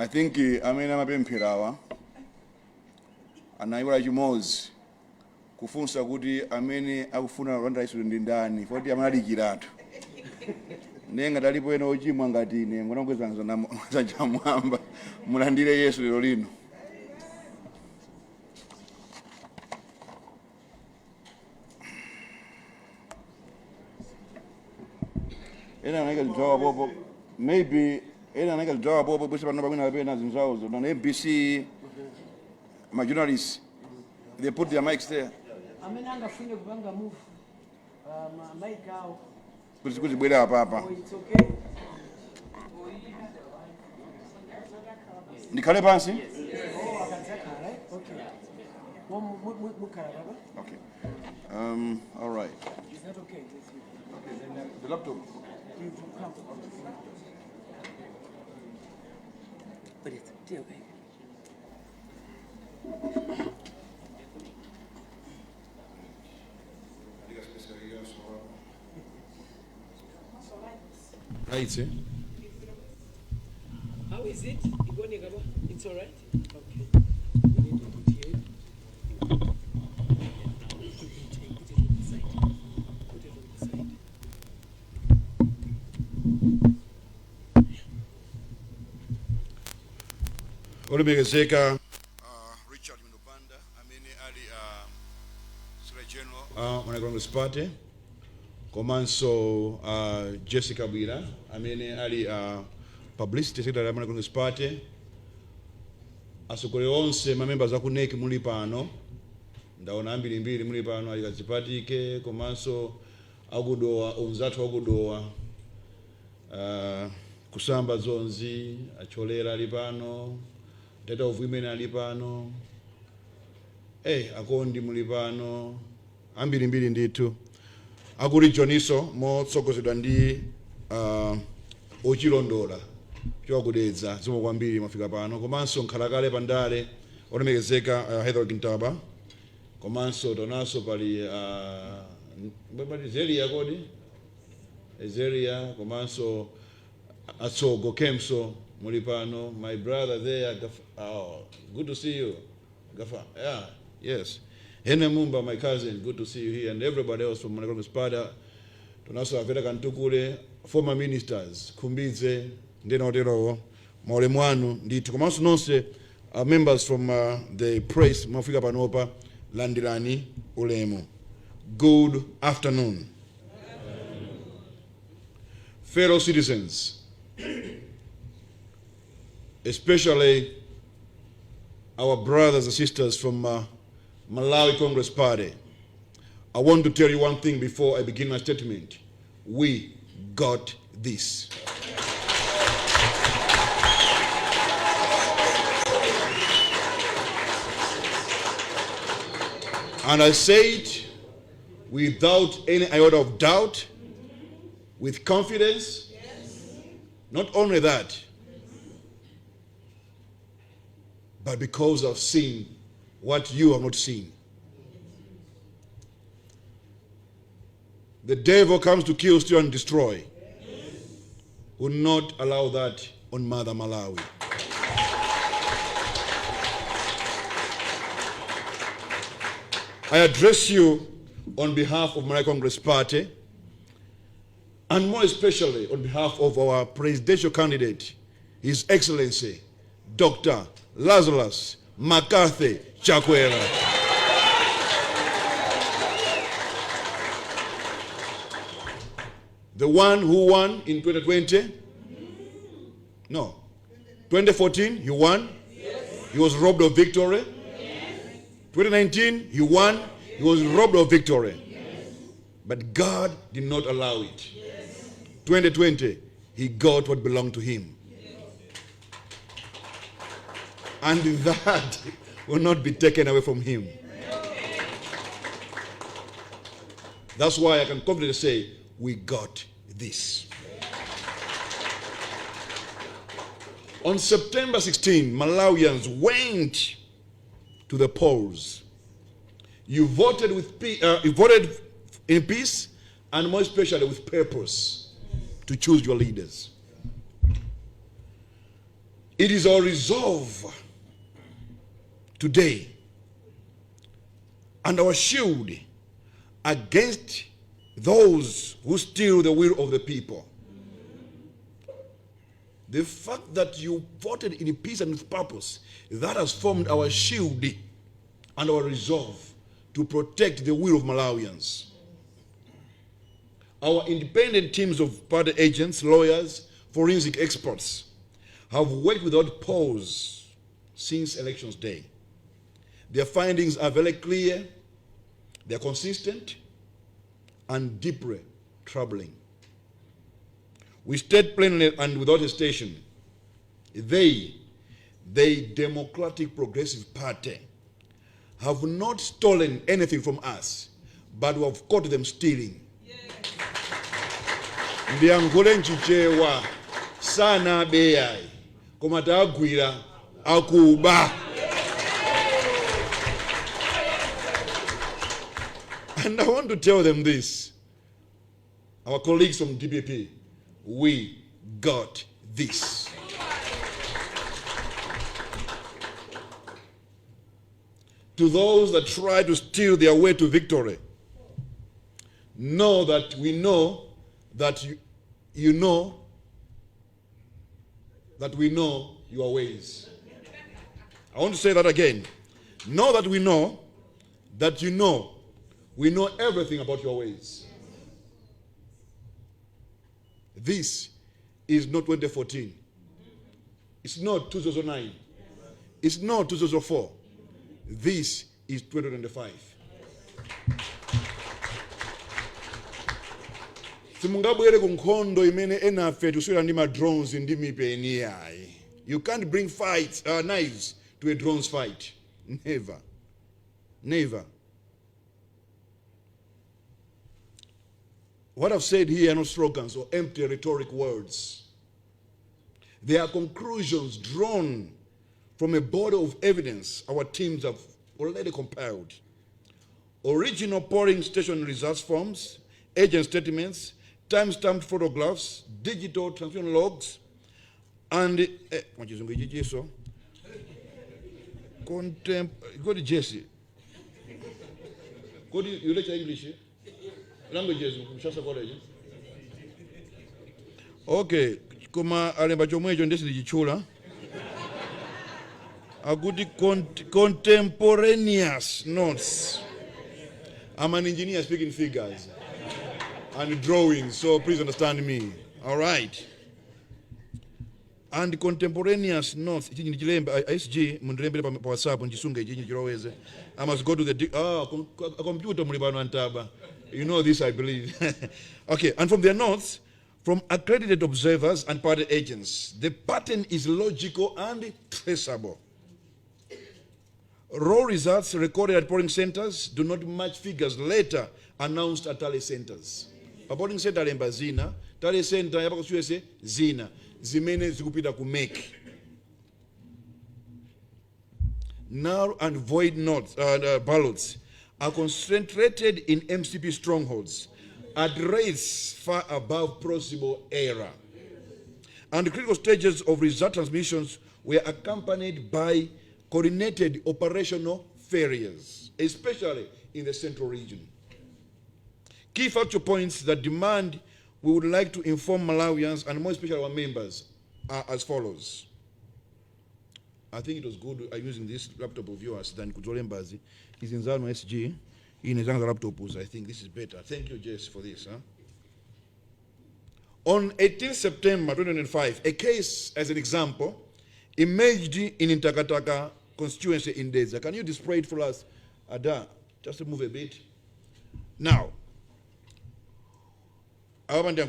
I think amene amapempherawa anayiwala chimodzi kufunsa kuti amene akufuna kulanda isu ndi ndani foti amalalikiratu nenga talipo ena ochimwa ngati ine ngonakwezanza zamwamba mulandire Yesu lero lino. Ena anaika zinthawa popo maybe ena anaika zinthawa popo bwese pano pamene apena zinthawazo na MBC my journalists they put their mics there. Amene angafune kupanga move mic out Kuti bwera hapa. It's okay. Nikhale pansi? Oh, akadzakhala, right? Okay. Okay. All right. Is that okay? Okay, then the laptop. You come. But it's okay. Right, eh? How is it? It's all right? Okay. We need to put here. Put it on the side. Put it on the side. Olemekezeka Richard Minopanda amene ali Secretary General Malawi Congress Party komanso Jessica Bwira amene ali Publicity Secretary ya Malawi Congress Party, asogole onse mamembers aku NEC muli pano, ndaona ambirimbiri muli pano alikazipatike komanso akudowa onzathu akudowa kusamba zonzi acholera ali pano, Data of Women ali pano, akondi muli pano, ambirimbiri ndithu akuri Joniso motsogozedwa ndi ochilondola chokudedza zomwe kwambiri mwafika pano komanso nkhalakale pandale olemekezeka Heather Kintaba komanso tonaso pali Zeria kodi Zeria komanso Atsogo Kemso muli pano, my brother there, good to see you Gafa. Yeah, yes. Hene Mumba, my cousin, good to see you here, and everybody else from Malawi Congress. Tonaso Avera Kantukule, former ministers, Kumbize, Ndenoterowo, Maulemwanu, ndithu komanso nonse members from the press, Mafika Panopa, Landirani, Ulemu. Good afternoon. Fellow citizens, especially our brothers and sisters from Malawi Congress Party, I want to tell you one thing before I begin my statement. We got this. And I say it without any iota of doubt, with confidence. Yes. Not only that, but because I've seen what you have not seen. The devil comes to kill, steal, and destroy. Yes. Will not allow that on Mother Malawi. I address you on behalf of Malawi Congress Party, and more especially on behalf of our presidential candidate, His Excellency, Dr. Lazarus McCarthy Chakwera. The one who won in 2020? No. 2014, he won. Yes. He was robbed of victory. Yes. 2019, he won. He was robbed of victory. Yes. But God did not allow it. Yes. 2020, he got what belonged to him. Yes. And that will not be taken away from him. That's why I can confidently say, we got this. On September 16, Malawians went to the polls. You voted in peace, and more especially with purpose, to choose your leaders. It is our resolve today and our shield against those who steal the will of the people. The fact that you voted in peace and with purpose, that has formed our shield and our resolve to protect the will of Malawians. Our independent teams of party agents, lawyers, forensic experts have worked without pause since elections day. Their findings are very clear, they're consistent, and deeply troubling. We state plainly and without hesitation, the Democratic Progressive Party, have not stolen anything from us, but we have caught them stealing. Ndiyankhule nchichewa sana beyai komata agwira akuba. And I want to tell them this, our colleagues from DPP, we got this. To those that try to steal their way to victory, know that we know that you know that we know your ways. I want to say that again. Know that we know that you know we know everything about your ways. This is not 2014. It's not 2009. It's not 2004. This is 2025. Simungabwere kunkhondo imene enafe tuswera ndi drones ndi mipeni yayi. You can't bring knives to a drones fight. Never. Never. What I've said here are not slogans or empty rhetoric words. They are conclusions drawn from a body of evidence our teams have already compiled. Original polling station results forms, agent statements, time-stamped photographs, digital transmission logs, and go to Jesse. Go to you lecture English. Languages, okay, kuma alemba chomwecho ndesichula. A good contemporaneous notes. I'm an engineer speaking figures and drawings, so please understand me. All right. And contemporaneous notes. ISG mundirembere pa WhatsApp nchisunga ichi chiroweze. I must go to the computer mulibano antaba. You know this, I believe. Okay, and from their notes, from accredited observers and party agents, the pattern is logical and traceable. Raw results recorded at polling centers do not match figures later announced at tally centers. Pa polling center lemba zina, tally center yapa kusiwese zina, zimene zikupita ku make. Null and void notes, ballots are concentrated in MCP strongholds at rates far above possible error. And the critical stages of result transmissions were accompanied by coordinated operational failures, especially in the central region. Key factual points that demand we would like to inform Malawians and more especially our members are as follows. I think it was good using this laptop of yours than Kuzolembazi. Is in Zano SG. In a laptop, I think this is better. Thank you, Jess, for this. On 18 September 2005, a case, as an example, emerged in Intakataka constituency in Deza. Can you display it for us? Ada, just to move a bit. Now, I will just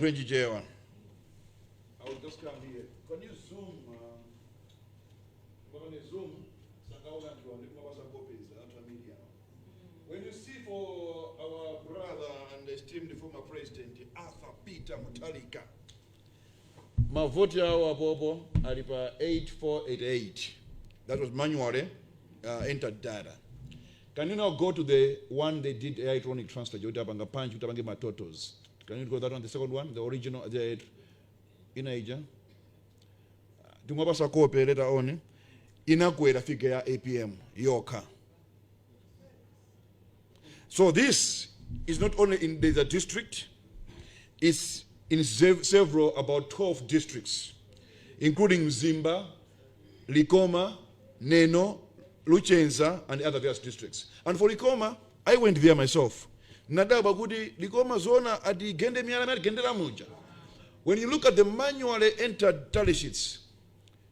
come here. Can you zoom? When you see for our brother and esteemed former president, Arthur Peter Mutalika, Mavoti awa popo alipa 8488. That was manually entered data. Can you now go to the one they did electronic transfer? Utabanga punch, utabange matotos. Can you go that one, the second one, the original, the in Asia? tingwapasa kope later on, inakwera figure ya APM yoka. So this is not only in the district, it's in several, about 12 districts, including Zimba, Likoma, Neno, Luchenza, and other various districts. And for Likoma, I went there myself. Nadaba Gudi, Likoma zona adi gende miyala gende la muja. When you look at the manually entered tally sheets,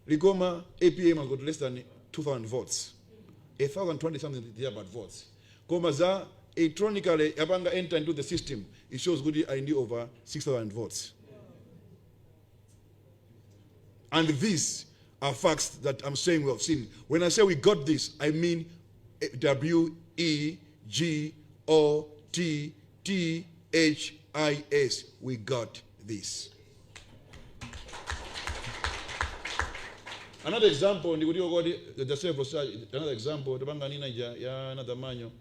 Likoma APM has got less than 2,000 votes. 1,020 something about votes. Komaza electronically abanga enter into the system, it shows good I need over 6,000 votes. And these are facts that I'm saying we have seen. When I say we got this, I mean WEGOTTHIS. We got this. Another example, another example, another manual.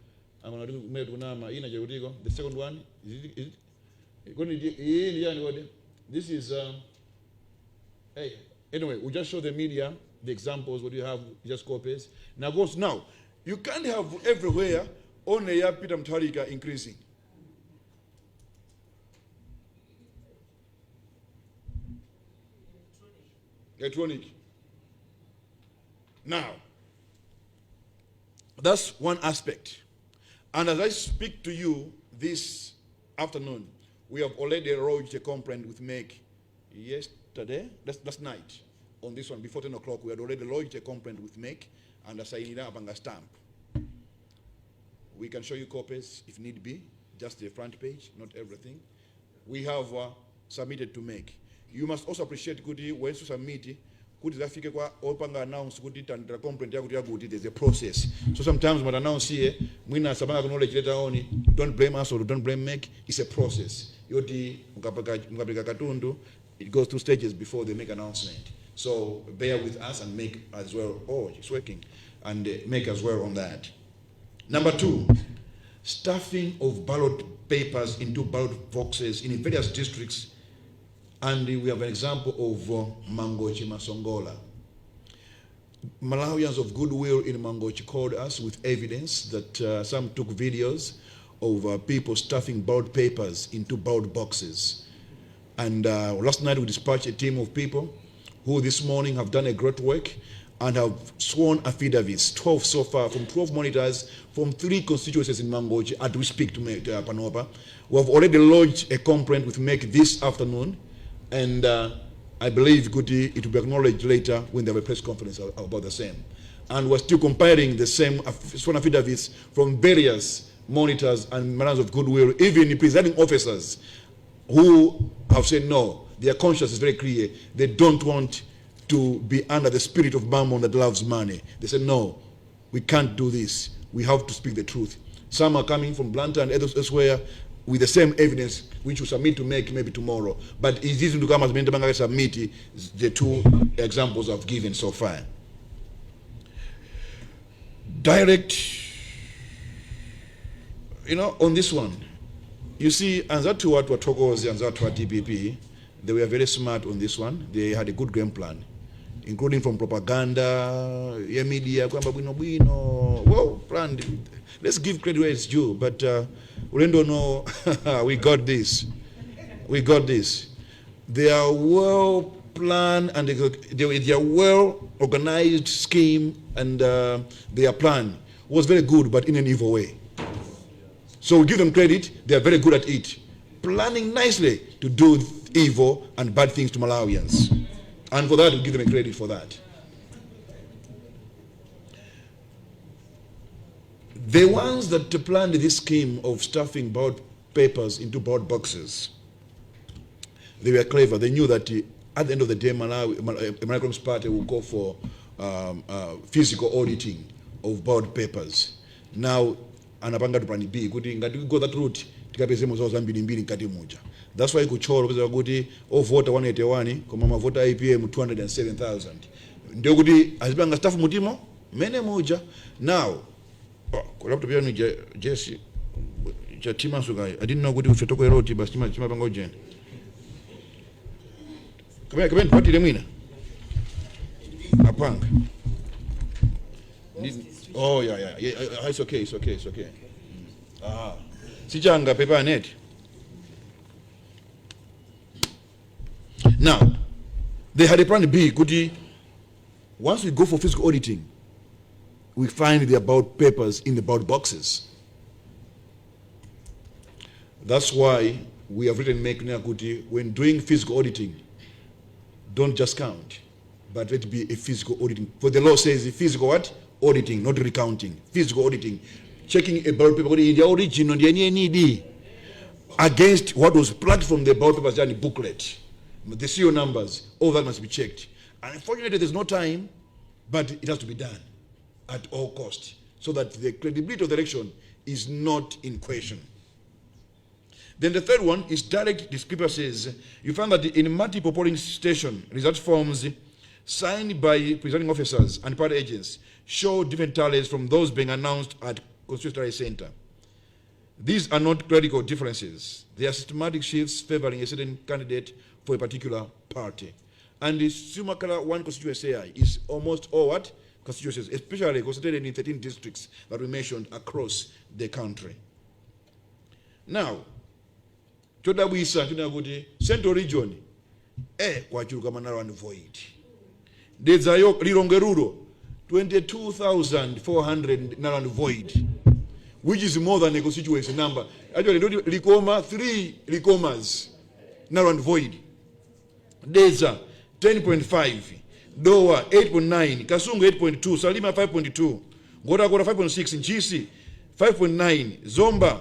The second one, this is, hey, anyway, we just show the media the examples, what you have, just copies. Now, you can't have everywhere only Peter Mutharika increasing. Electronic. Now, that's one aspect. And as I speak to you this afternoon, we have already lodged a complaint with MEC yesterday, last night, on this one, before 10 o'clock, we had already lodged a complaint with MEC and assigned it up on a stamp. We can show you copies if need be, just the front page, not everything. We have submitted to MEC. You must also appreciate Kuti when you submit kuti zafike kwa opanga announce kuti tandira complaint yakuti yakuti there's a process. So sometimes when announce here, mwina sabanga knowledge later on, don't blame us or don't blame MEC, it's a process. Yoti mukapika katundu, it goes through stages before they make announcement. So bear with us and make as well. Oh, it's working. And make as well on that. Number 2, stuffing of ballot papers into ballot boxes in various districts. And we have an example of Mangochi Masongola. Malawians of goodwill in Mangochi called us with evidence that some took videos of people stuffing ballot papers into ballot boxes. And last night we dispatched a team of people who this morning have done a great work and have sworn affidavits, 12 so far, from 12 monitors from 3 constituencies in Mangochi, as we speak to Panopa. We have already lodged a complaint with MEC this afternoon, and I believe Kuti, it will be acknowledged later when they have a press conference about the same. And we're still comparing the same sworn affidavits from various monitors and members of goodwill, even the presiding officers who have said no, their conscience is very clear. They don't want to be under the spirit of mammon that loves money. They said, no, we can't do this. We have to speak the truth. Some are coming from Blantyre and others elsewhere with the same evidence, which we submit to MEC maybe tomorrow. But it's easy to come as Bentabanga submit the 2 examples I've given so far. Direct, on this one, you see, and that to what Togozi and that to what DPP, they were very smart on this one. They had a good game plan, including from propaganda, media, well planned. Let's give credit where it's due, but we don't know. We got this. We got this. They are well planned and they are well organized scheme, and their plan was very good, but in an evil way. So we give them credit. They are very good at it, planning nicely to do evil and bad things to Malawians, and for that we give them a credit for that. The ones that planned this scheme of stuffing ballot papers into ballot boxes, they were clever. They knew that at the end of the day, Malawi's party will go for physical auditing of ballot papers. Now, anapanga to plan B, ngati we go that route, tikapeze mozo mbili nkati moja. That's why kuchoro pesa kuti voter 181 koma mavota IPM 207,000. Ndio kuti azibanga staff mutimo mene moja. Now, kulapto pia ni Jesse chatima suka. I didn't know kuti uchotoko eroti basi chima pango jen. Kama party lemwina. Kupang. Oh, yeah. It's okay. Sijanga paper net. Now, they had a plan B. Once we go for physical auditing, we find the about papers in the about boxes. That's why we have written when doing physical auditing, don't just count, but let it be a physical auditing. For the law says physical what? Auditing, not recounting. Physical auditing. Checking about paper in the original, the NED, against what was plucked from the about papers in the booklet. The serial numbers, all that must be checked. And unfortunately, there's no time, but it has to be done at all costs, so that the credibility of the election is not in question. Then the third one is direct discrepancies. You find that in multiple polling station, result forms signed by presiding officers and party agents show different tallies from those being announced at Constitutional Center. These are not critical differences. They are systematic shifts favoring a certain candidate for a particular party. And the Sumakala 1 constituency is almost all what? Constituencies, especially concentrated in 13 districts that we mentioned across the country. Now, Central Region, kwachuruka manaro and void. Dezayo Lirongerudo, 22,400 narrow and void, which is more than a constituency number. Actually, Likoma, 3 Likomas, narrow and void. Deza, 10.5. Dowa, 8.9. Kasungu, 8.2. Salima, 5.2. Gora 5.6. Njisi, 5.9. Zomba,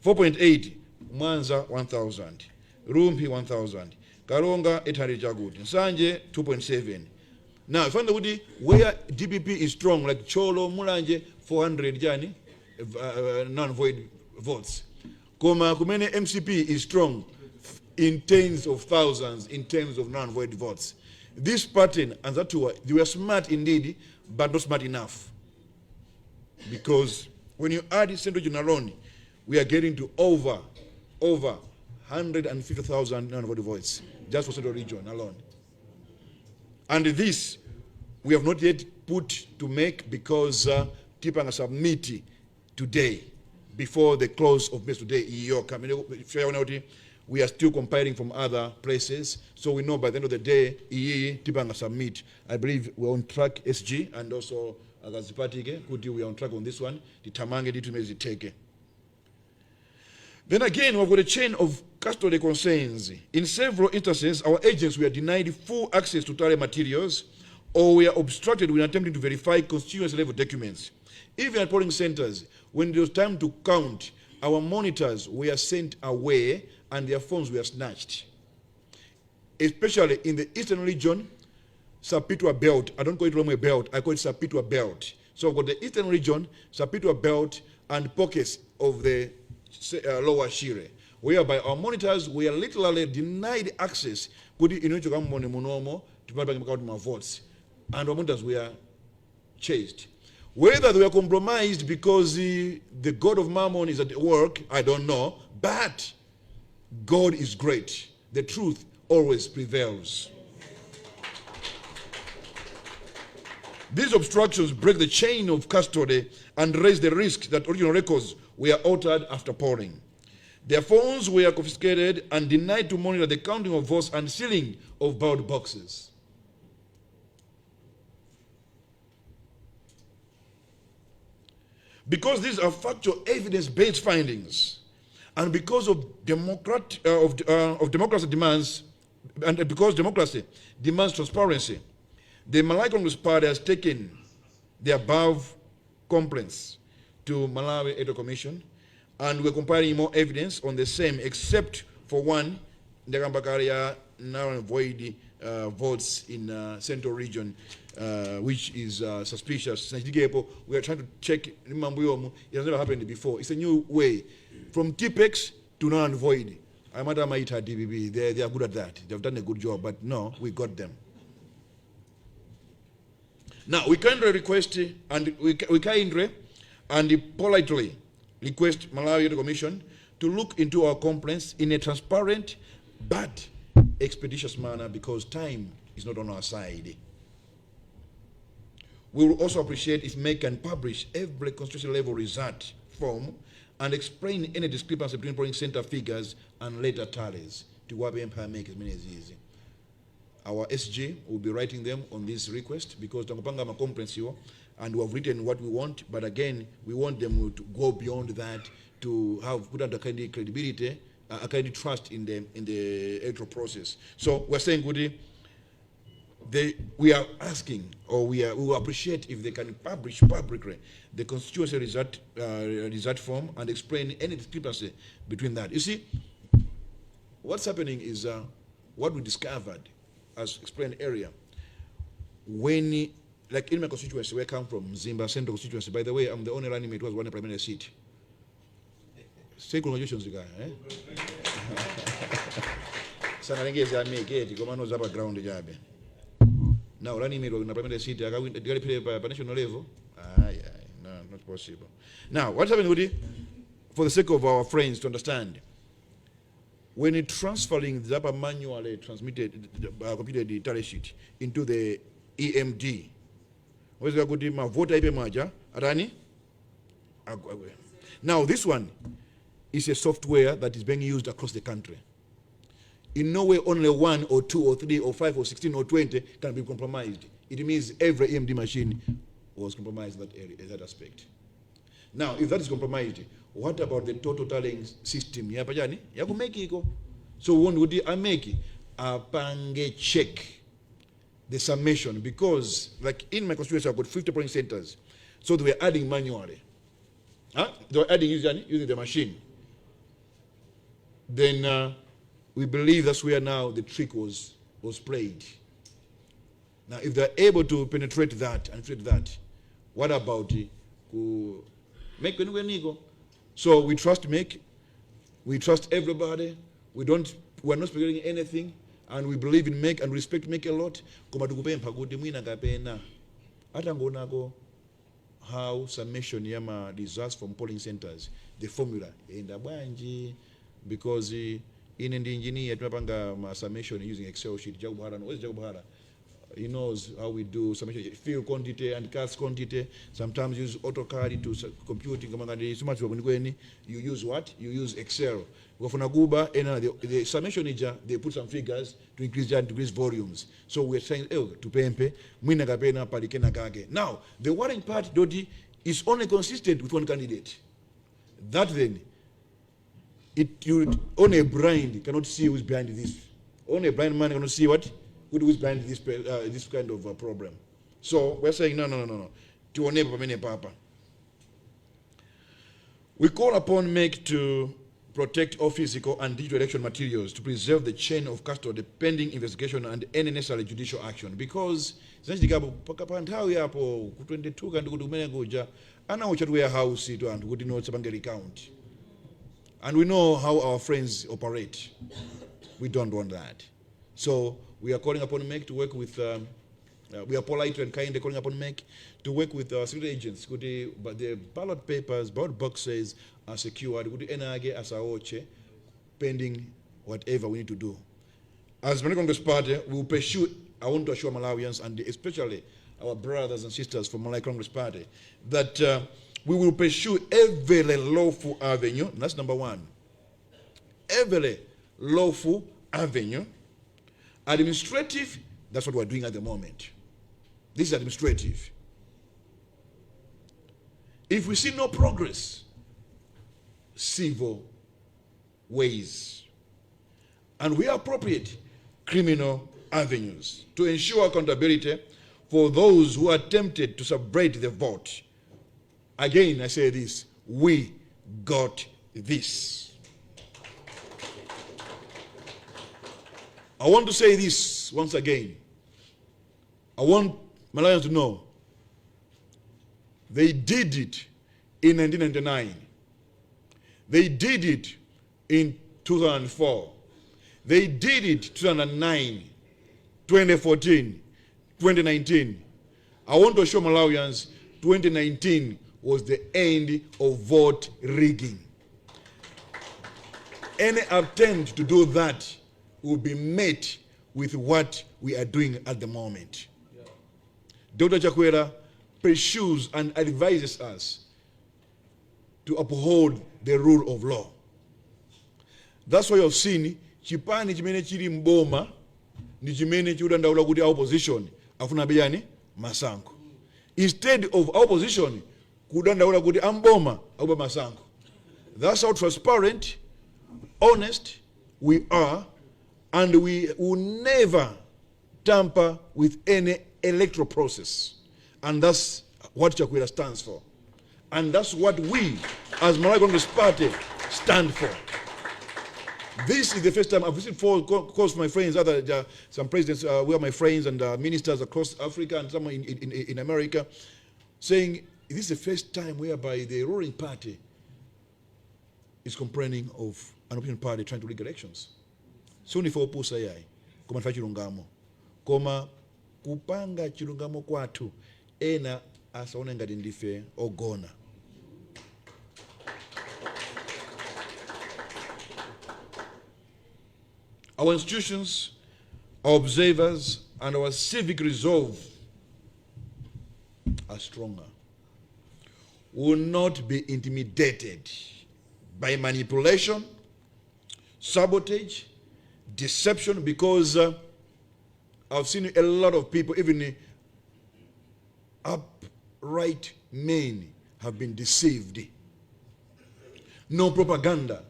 4.8. Mwanza, 1,000. Rumpi, 1,000. Karonga, 800 Jagut. Nsanje, 2.7. Now, if you where DPP is strong, like Cholo, Mulanje, 400 Jani, non-void votes. Kumene MCP is strong in tens of thousands in terms of non-void votes. This pattern and that too, they were smart indeed, but not smart enough. Because when you add Central Region alone, we are getting to over 150,000 non-void votes just for Central Region alone. And this we have not yet put to make because Tipanga submit today before the close of business today. We are still compiling from other places, so we know by the end of the day, Tipanga submit. I believe we're on track, SG, and also Agazipatike, we are on track on this one. The Tamange Ditumezi take. Then again, we've got a chain of custody concerns. In several instances, our agents were denied full access to tally materials, or were obstructed when attempting to verify constituency-level documents. Even at polling centers, when it was time to count, our monitors were sent away and their phones were snatched. Especially in the Eastern Region, Sapitwa Belt. I don't call it Romwe Belt, I call it Sapitwa Belt. So we've got the Eastern Region, Sapitwa Belt, and pockets of the Lower Shire, whereby our monitors were literally denied access to my votes, and our monitors were chased. Whether they were compromised because the God of Mammon is at work, I don't know, but God is great. The truth always prevails. These obstructions break the chain of custody and raise the risk that original records were altered after polling. Their phones were confiscated and denied to monitor the counting of votes and sealing of ballot boxes. Because these are factual evidence-based findings, and because of democracy demands, and because democracy demands transparency, the Malawi Congress Party has taken the above complaints to Malawi Electoral Commission, and we're compiling more evidence on the same, except for one, Ndagambakaria narrow and void votes in Central Region, which is suspicious. We are trying to check. It has never happened before. It's a new way from TPEX to narrow and void. I might have DBB. They are good at that. They've done a good job, but no, we got them. Now, we kindly request, and we kindly and politely request Malawi Electoral Commission to look into our complaints in a transparent but expeditious manner, because time is not on our side. We will also appreciate if MEC can publish every constituency level result form and explain any discrepancy between polling center figures and later tallies. To what empire make as many as easy. Our SG will be writing them on this request because Tangopanga ma comprehensive and we have written what we want, but again, we want them to go beyond that to have put under kind of credibility, a kind of trust in the electoral process. So we're saying, Goody, we are asking, or we will appreciate if they can publish publicly the constituency result form and explain any discrepancy between that. You see, what's happening is what we discovered, as explained earlier, when, like in my constituency, where I come from, Zimba Central constituency, by the way, I'm the only running mate who has won a primary seat. Say congratulations, guy. Sanarengezi ameketi koma no zapa ground jabe. Now running mate na primary seat akawin play by national level. No, not possible. Now, what's happening with it? For the sake of our friends to understand, when it transferring the upper manually transmitted computed tally sheet into the EMD, where's the good vote ipe maja arani? Now this one is a software that is being used across the country. In no way only 1 or 2 or 3 or 5 or 16 or 20 can be compromised. It means every EMD machine was compromised in that area, in that aspect. Now, if that is compromised, what about the total tallying system? So one would make a pange check the summation, because like in my constituency I've got 50 polling centers. So they were adding manually. They were adding using the machine. Then we believe that's where now the trick was played. Now, if they're able to penetrate that and fit that, what about it? So we trust MEC, we trust everybody. We're not speculating anything, and we believe in MEC and respect MEC a lot. How summation yama results from polling centers, the formula because in the engineer tunapanga summation using Excel sheet. He knows how we do summation, field quantity and cast quantity. Sometimes use AutoCAD to computing. You use what? You use Excel. The summation they put some figures to increase volumes. So we're saying, to pay. Now, the worrying part, Dodi, is only consistent with one candidate. That then, only a blind cannot see who's behind this. Only a blind man cannot see what? Who's behind this kind of problem. So we're saying, no. We call upon MEC to protect all physical and digital election materials to preserve the chain of custody pending investigation and any necessary judicial action. Because and we know how our friends operate. We don't want that. So we are calling upon MEC to work with, we are polite and kind calling upon MEC to work with our security agents. But the ballot papers, ballot boxes are secured. Pending whatever we need to do. As Malawi Congress Party, we will pursue, I want to assure Malawians and especially our brothers and sisters from Malawi Congress Party that we will pursue every lawful avenue. And that's number one. Every lawful avenue. Administrative, that's what we're doing at the moment. This is administrative. If we see no progress, civil ways. And we appropriate criminal avenues to ensure accountability for those who are tempted to subvert the vote. Again, I say this, we got this. I want to say this once again. I want Malawians to know they did it in 1999. They did it in 2004. They did it 2009, 2014, 2019. I want to show Malawians 2019 was the end of vote rigging. Any attempt to do that will be met with what we are doing at the moment. Yeah. Dr. Chakwera, pursues and advises us to uphold the rule of law. That's why you have seen chipani chimene chili mboma ni chimene chiudandaula kuti opposition afuna biyani masanko. Instead of opposition kudandaula kuti amboma auba masanko. That's how transparent, honest we are, and we will never tamper with any electoral process. And that's what Chakwera stands for. And that's what we, as Malawi Congress Party, stand for. This is the first time I've visited four calls my friends, some presidents who are my friends and ministers across Africa and some in America, saying this is the first time whereby the ruling party is complaining of an opposition party trying to rig elections. Suni for pusa yai, koma nfa chilungamo. Koma kupanga chilungamo kwatu, ena asaone ngati ndife ogona. Our institutions, our observers, and our civic resolve are stronger. We will not be intimidated by manipulation, sabotage, deception, because I've seen a lot of people, even upright men, have been deceived. No propaganda.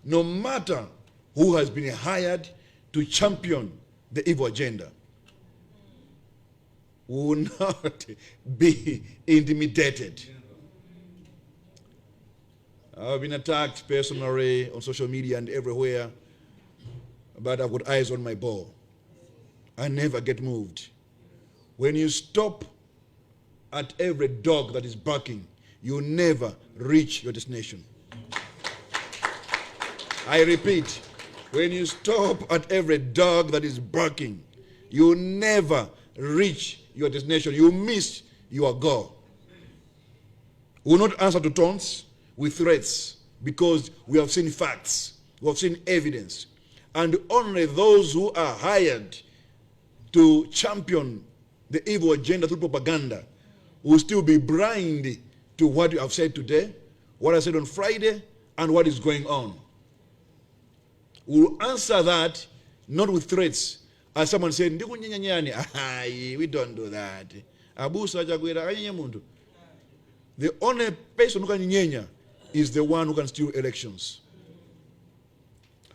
No matter who has been hired to champion the evil agenda, will not be intimidated. I've been attacked personally on social media and everywhere, but I've got eyes on my ball. I never get moved. When you stop at every dog that is barking, you never reach your destination. I repeat, when you stop at every dog that is barking, you never reach your destination. You miss your goal. We will not answer to taunts with threats, because we have seen facts, we have seen evidence. And only those who are hired to champion the evil agenda through propaganda will still be blind to what you have said today, what I said on Friday, and what is going on. We will answer that not with threats. As someone said, we don't do that. The only person who can nyenya is the one who can steal elections.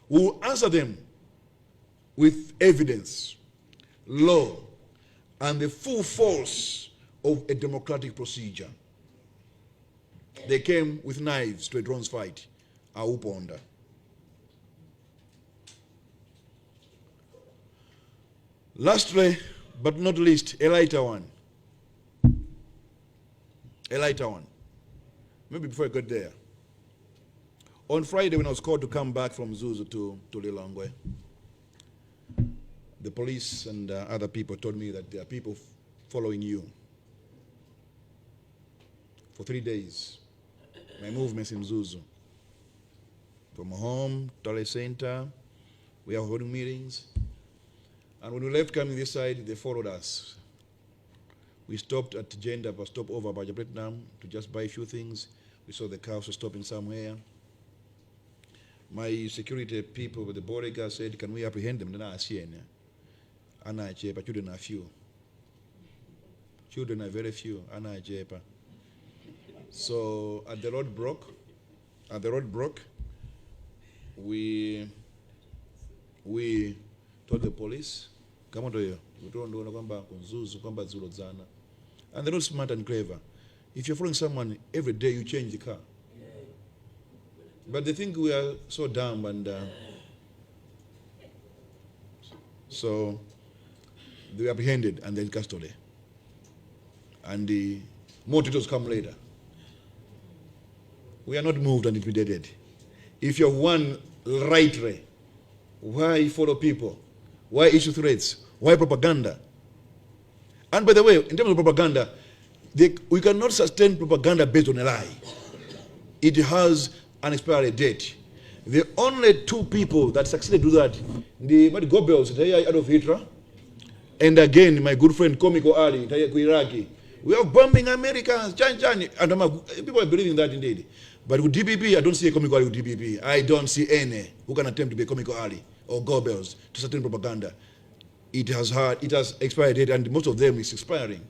We will answer them with evidence, law, and the full force of a democratic procedure. They came with knives to a drones fight. Auponda. Lastly, but not least, a lighter one. A lighter one. Maybe before I got there. On Friday, when I was called to come back from Zuzu to Lilongwe, the police and other people told me that there are people following you. For 3 days, my movements in Zuzu. From home, Tole Center, we are holding meetings. And when we left coming this side, they followed us. We stopped at Jenda, but stopped over by Vietnam to just buy a few things. We saw the cows were stopping somewhere. My security people with the bodyguard said, can we apprehend them? Children are few. Children are very few. So at the road broke, we told the police, come on to you. And they're not smart and clever. If you're following someone every day, you change the car. But they think we are so dumb, and so they were apprehended and then custody. And the more details come later. We are not moved and intimidated. If you have one right way, why follow people? Why issue threats? Why propaganda? And by the way, in terms of propaganda, we cannot sustain propaganda based on a lie. It has an expiry date. The only two people that succeeded to do that, the Goebbels, Adolf Hitler, and again my good friend Komiko Ali, Iraqi, we are bombing Americans, and people are believing that indeed. But with DPP, I don't see a comical ally with DPP. I don't see any who can attempt to be a comical ally or Goebbels to certain propaganda. It has expired, and most of them is expiring.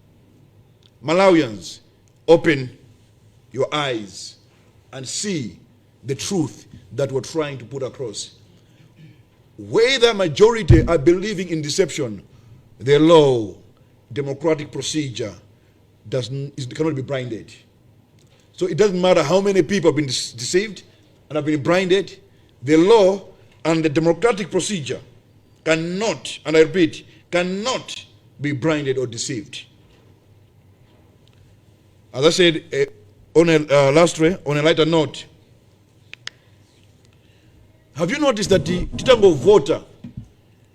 Malawians, open your eyes and see the truth that we're trying to put across. Whether majority are believing in deception, the law, democratic procedure cannot be blinded. So it doesn't matter how many people have been deceived and have been blinded. The law and the democratic procedure cannot, and I repeat, cannot be blinded or deceived. As I said, on a lighter note, have you noticed that the titango voter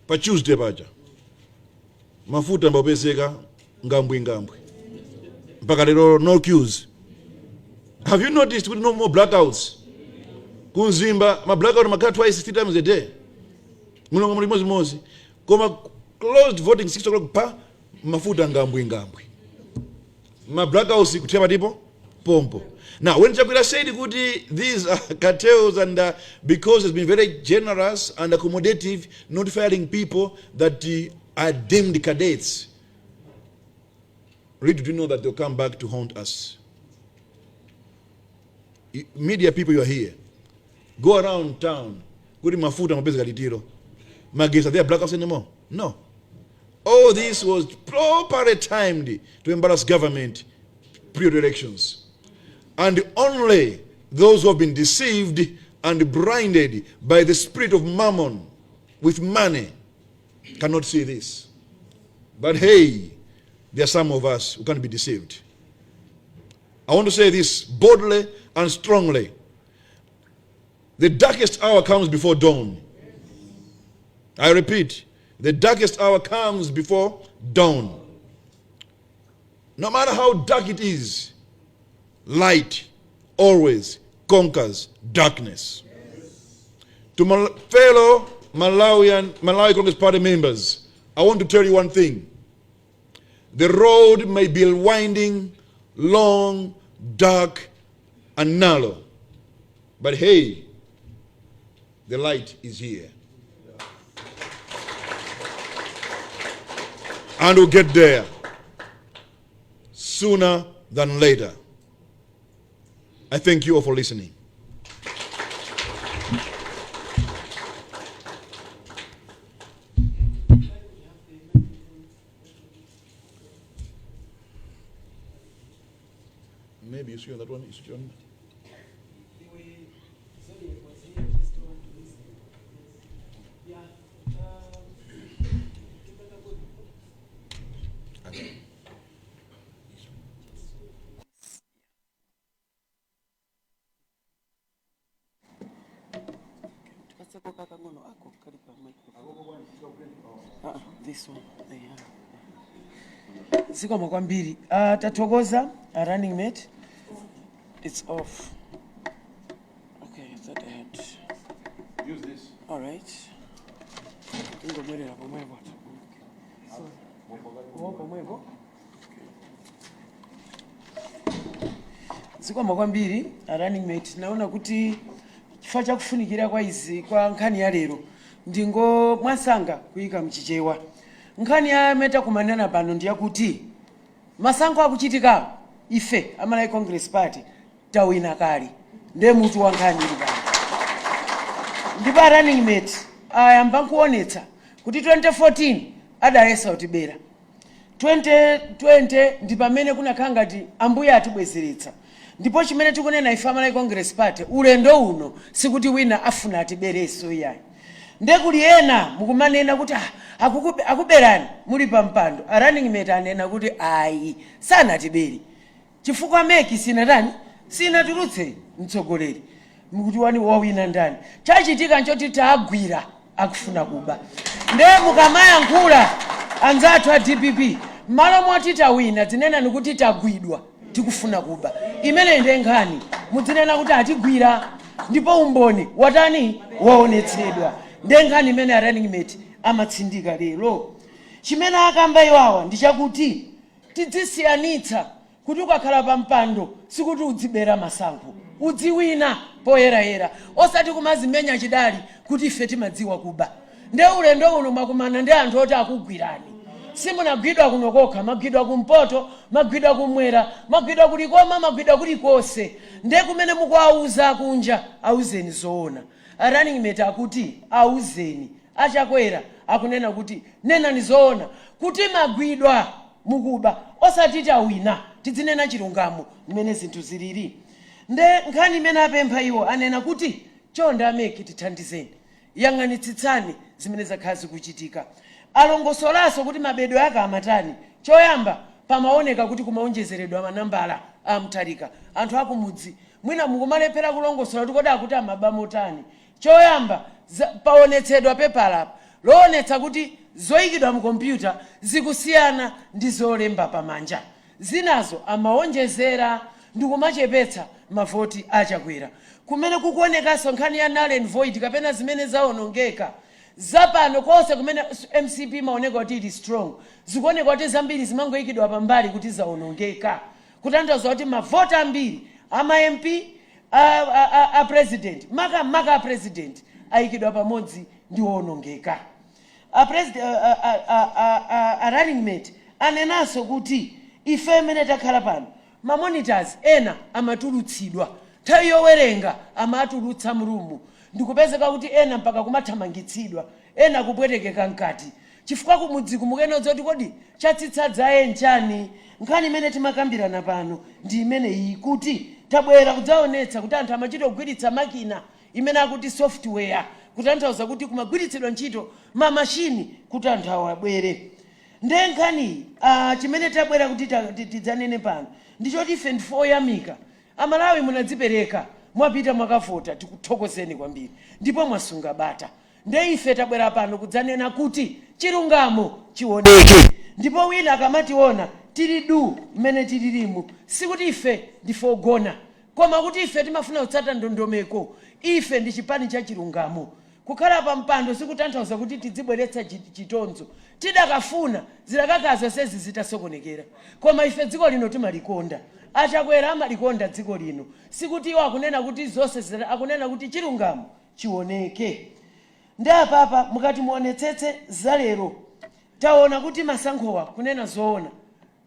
pa Tuesday paja mafuta mbapezeka ngambwe mpaka lero no queues? Have you noticed with no more blackouts? Kunzimba ma blackout makhala twice 3 times a day. Mulongo mulimozi mozi. Koma closed voting 6 o'clock pa mafuta ngambwe. Ma blackouts kuthema tipo pompo. Now, when Chakwera said these are cartels, and because it's been very generous and accommodative, notifying people that are deemed cadets, really do you know that they'll come back to haunt us? Media people, you are here. Go around town. Go to Mafuta, Mapesa Galitiro. Magis, are there blackouts anymore? No. All this was properly timed to embarrass government pre-elections. And only those who have been deceived and blinded by the spirit of mammon with money cannot see this. But hey, there are some of us who can't be deceived. I want to say this boldly and strongly. The darkest hour comes before dawn. I repeat, the darkest hour comes before dawn. No matter how dark it is, light always conquers darkness. To my fellow Malawi Congress Party members, I want to tell you one thing. The road may be winding, long, dark, and narrow. But hey, the light is here. And we'll get there sooner than later. I thank you all for listening. Maybe you see on that one. Is it on? This one. Zikomo kwambiri. Tathokoza running mate. It's off. Okay, I thought I had. Use this. All right. Zikomo kwambiri running mate. Naona kuti chifukwa chakufunikira kwa izi kwa nkhani ya lero ndingo mwasanga kuyika mchichewa. Nkhani ya meta kumanana pano ndiyakuti masankho akuchitika ife Malawi Congress Party tawina kali ndiye mutu wa nkhani ili pano. Ndipo running mate ayamba kuonetsa kuti 2014 adayesa utibera 2020 ndi pamene kunakhala ngati ambuye atibwezeretsa. Ndipo chimene tikunena ife Malawi Congress Party ulendo uno sikuti wina afuna atibereso yayi. Ndekuli ena mukumanena kuti akuberani muli pampando. Running mate anena kuti ayi sana tiberi. Chifukwa meki sinatani sinatulutse mtsogoleri. Mukuti wani wawina ndani. Chachitika nchoti taagwira akufuna kuba. Nde mukamayankhula anzathu a DPP malo moti tawina tinena nikuti tagwidwa tikufuna kuba. Imene ndi nkhani mutinena kuti atigwira ndipo umboni watani waonetsedwa. Ndenkhani imene running mate amatsindika lero. Chimene akamba iwawa ndichakuti tidzisiyanitsa kuti ukakhala pa mpando sikuti udzibera masankho, udziwina poyerayera, osati kumazimenya chidali kuti ife timadziwa kuba. Nde ulendo uno mwakumana ndi anthu oti akugwirani. Simunagwidwa kuno kokha, magwidwa kumpoto, magwidwa kumwera, magwidwa kulikoma, magwidwa kulikonse. Nde kumene mukuauza kunja, auzeni zoona. Running mate akuti auzeni, achakwera akunena kuti nena ni zoona kuti magwidwa mukuba osati tawina, tidzinena chilungamo mmene zinthu zilili. Nde nkhani imene apempha iwo anena kuti chonde ameki tithandizeni, yang'anitsitsani zimene zakhala zikuchitika. Alongosolaso kuti mabedwe ake amatani. Choyamba pamaoneka kuti kumaonjezeredwa manambala amtalika. Anthu akumudzi mwina mukumalephera kulongosola kuti kodi akuti amabamotani. Choyamba paonetsedwa pepala loonetsa kuti zoyikidwa mu kompyuta zikusiyana ndi zolemba pamanja. Zinazo amaonjezera ndi kumachepetsa mavoti achakwera. Kumene kukuonekanso nkhani ya null and void kapena zimene zaonongeka. Zapano konse kumene MCP maoneka kuti ili strong, zikuoneka kuti zambiri zimangoyikidwa pambali kuti zaonongeka. Kutanthauza kuti mavota ambiri ama MP a president, maka president ayikidwa pamodzi ndi onongeka. A running mate anenanso kuti ife mene takhala pano ma monitors ena amatulutsidwa, nthawi yowerenga amatulutsa mrumu, ndikupezeka kuti ena mpaka kumathamangitsidwa, ena kupwetekeka mkati. Chifukwa kumudzi kumukenoza kuti kodi chatsitsadza nchani. Nkhani imene timakambirana pano ndi imene iyi kuti tabwera kudzaonetsa kuti anthu amachita kugwiritsa makina imene akuti software, kutanthauza kuti kumagwiritsidwa ntchito mamashini kuti anthu awabwere. Nde nkhani chimene tabwera kuti tidzanene pano ndichoti ife ndifoyamika Amalawi munadzipereka, mwapita mwakavota, tikuthokozeni kwambiri, ndipo mwasunga bata. Nde ife tabwera pano kudzanena kuti chilungamo chioneke, ndipo wina akamationa tili du mmene tililimu, sikuti ife ndifogona, koma kuti ife timafuna kutsata ndondomeko. Ife ndi chipani cha chilungamo. Kukhala pa mpando sikutanthauza kuti tidzibweretsa chitonzo. Tidakafuna zilakakazo sezi zitasokonekera, koma ife dziko lino timalikonda. Achakwera amalikonda dziko lino, sikuti iwo akunena kuti zonse akunena kuti chilungamo chioneke. Ndi apapa mukati muonetsetse zalero taona kuti masankhowa kunena zoona.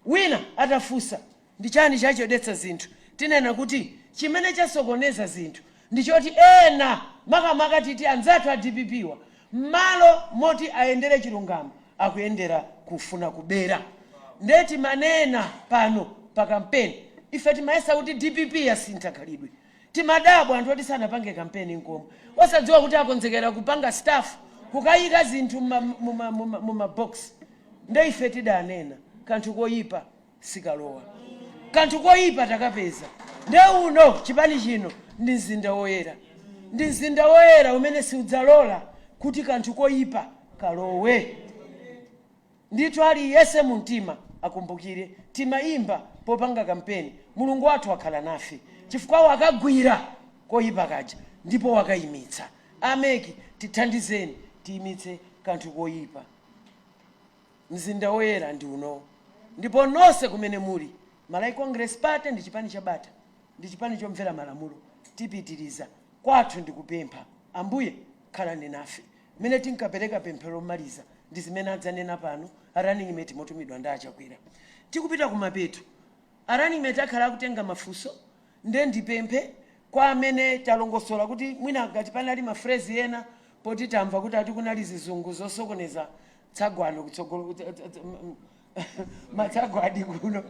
Wina atafusa ndi chani chachodetsa zinthu, tinena kuti chimene chasokoneza zinthu ndichoti ena makamaka titi anzathu a DPPwa malo moti aendere chilungamo akuyendera kufuna kubera. Ndeti manena pano pa kampeni ife timayesa kuti DPP yasintha khalidwe. Timadabwa anthu oti sanapange kampeni nkomo, osadziwa kuti akonzekera kupanga staff kukayika zinthu mu mabox. Nde ife tidanena kanthu koyipa sikalowa, kanthu koyipa takapeza. Nde uno chipani chino ndi mzinda woyera, ndi mzinda woyera umene siudzalola kuti kanthu koyipa kalowe. Ndithu ali yese mumtima akumbukire timayimba popanga kampeni, Mulungu wathu akhala nafe chifukwa wakagwira koyipa kaja ndipo wakayimitsa. Ameki tithandizeni tiyimitse kanthu koyipa. Mzinda woyera ndi uno, ndipo nonse kumene muli Malawi Congress Party ndi chipani cha bata, ndi chipani chomvera malamulo. Tipitiriza kwathu ndikupempha Ambuye khalani nafe. Mene tinkapereka pemphero maliza ndi zimene adzanena pano running mate motumidwa ndi achakwera. Tikupita kumapeto, running mate akhala akutenga mafunso. Nde ndipemphe kwa amene talongosola kuti mwina ngati panali mafrezi ena poti tamva kuti ati kunali zizungu zosokoneza tsagwano kutsogolo matsagwadi kuno.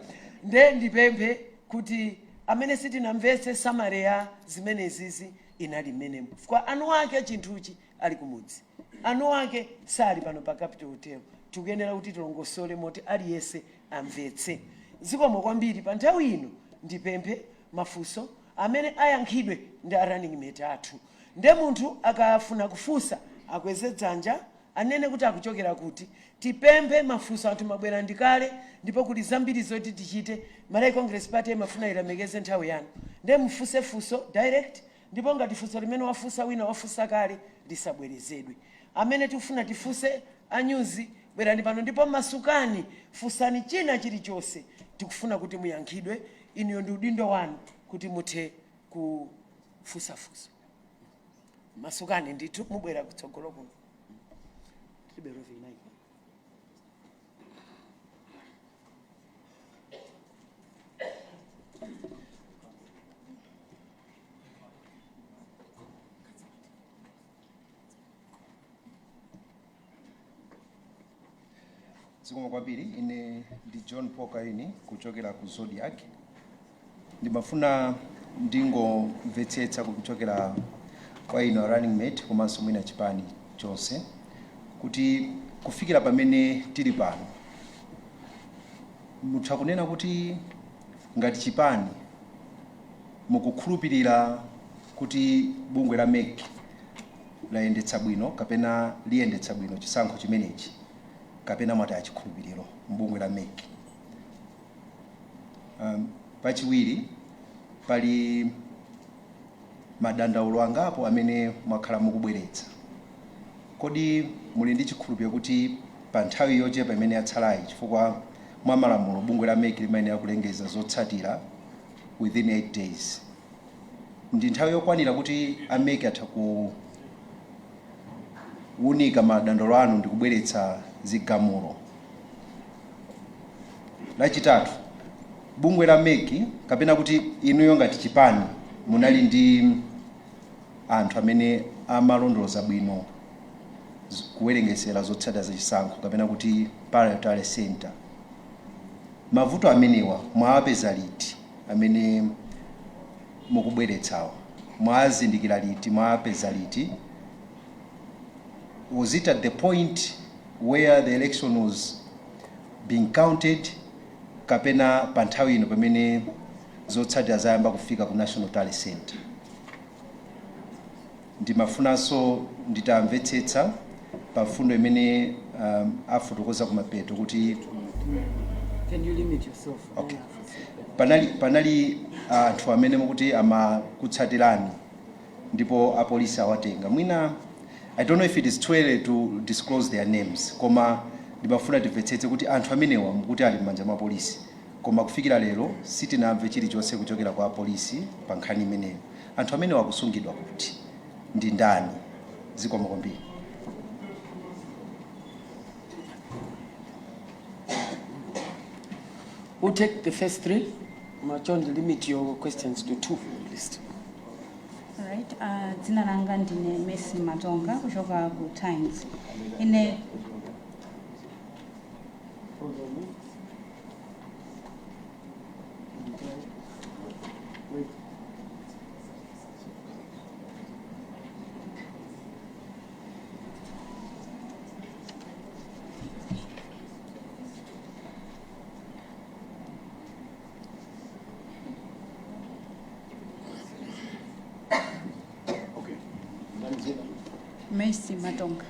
Nde ndipemphe kuti amene sitinamvetse summary ya zimene zizi inali menemo. Kwa anu ake chinthuchi ali kumudzi, anu ake sali pano pa Capital Hotel. Tikuyenera kuti tilongosole moti aliyese amvetse. Zikomo kwambiri pa nthawi ino ndipemphe mafunso amene ayankhidwe ndi running mate athu. Nde munthu akafuna kufusa akweze dzanja anene kuti akuchokera kuti. Tipemphe mafunso anthu mabwera ndikale, ndipo kuti zambiri zoti tichite Malawi Congress Party mafuna ilamekeze nthawi yanu. Nde mfuse funso direct, ndipo ngati funso limene wafusa wina wafusa kale lisabwerezedwe. Amene tifuna tifuse anyuzi bwerani pano ndipo masukani funsani china chilichonse tikufuna kuti muyankhidwe. Iniyo ndi udindo wanu kuti muthe kufunsafunsa. Masukani ndithu mubwera kutsogolo kuno. Zikomo kwambiri. Ine ndi John Pokaini kuchokera ku Zodiac. Ndimafuna ndingomvetsetsa kuchokera kwa ino running mate komanso mwina chipani chonse kuti kufikira pamene tili pano mutha kunena kuti ngati chipani mukukhulupirira kuti bungwe la MEC layendetsa bwino kapena liyendetsa bwino chisankho chimenechi kapena mwataya chikhulupiriro mbungwe la MEC. Pachiwiri pali madandaulo angapo amene mwakhala mukubweretsa. Kodi muli ndi chikhulupiriro kuti pa nthawi yochepa imene yatsalayi chifukwa mwa malamulo bungwe la MEC limayenera kulengeza zotsatira within 8 days, ndi nthawi yokwanira kuti MEC atha kuwunika madandaulo anu ndi kubweretsa zigamulo? Lachitatu, bungwe la MEC kapena kuti inuyo ngati chipani munali ndi anthu amene amalondoloza bwino kuwerengesera zotsatira za chisankho kapena kuti parliamentary center. Mavuto amenewa mwawapeza liti amene mukubweretsawa? Mwazindikira liti? Mwawapeza liti? Was it at the point where the election was being counted kapena pa nthawi ino pamene zotsatira zayamba kufika ku National Tally Center? Ndimafunanso nditamvetsetsa pa fundo imene afotokoza kumapeto kuti Can you limit yourself? Okay. Panali anthu amene mukuti amakutsatirani ndipo apolisi awatenga. Mwina I don't know if it is too early to disclose their names, koma ndimafuna timvetsetse kuti anthu amenewa mukuti ali m'manja mwa polisi, koma kufikira lero sitinamve chilichonse kuchokera kwa polisi pa nkhani imeneyo. Anthu amenewa akusungidwa kuti ndi ndani? Zikomo kwambiri. We'll take the first three. John, limit your questions to 2 at least. All right. Dzina langa ndine Messi Matonga kuchoka ku Times. Ine Messi Matonga.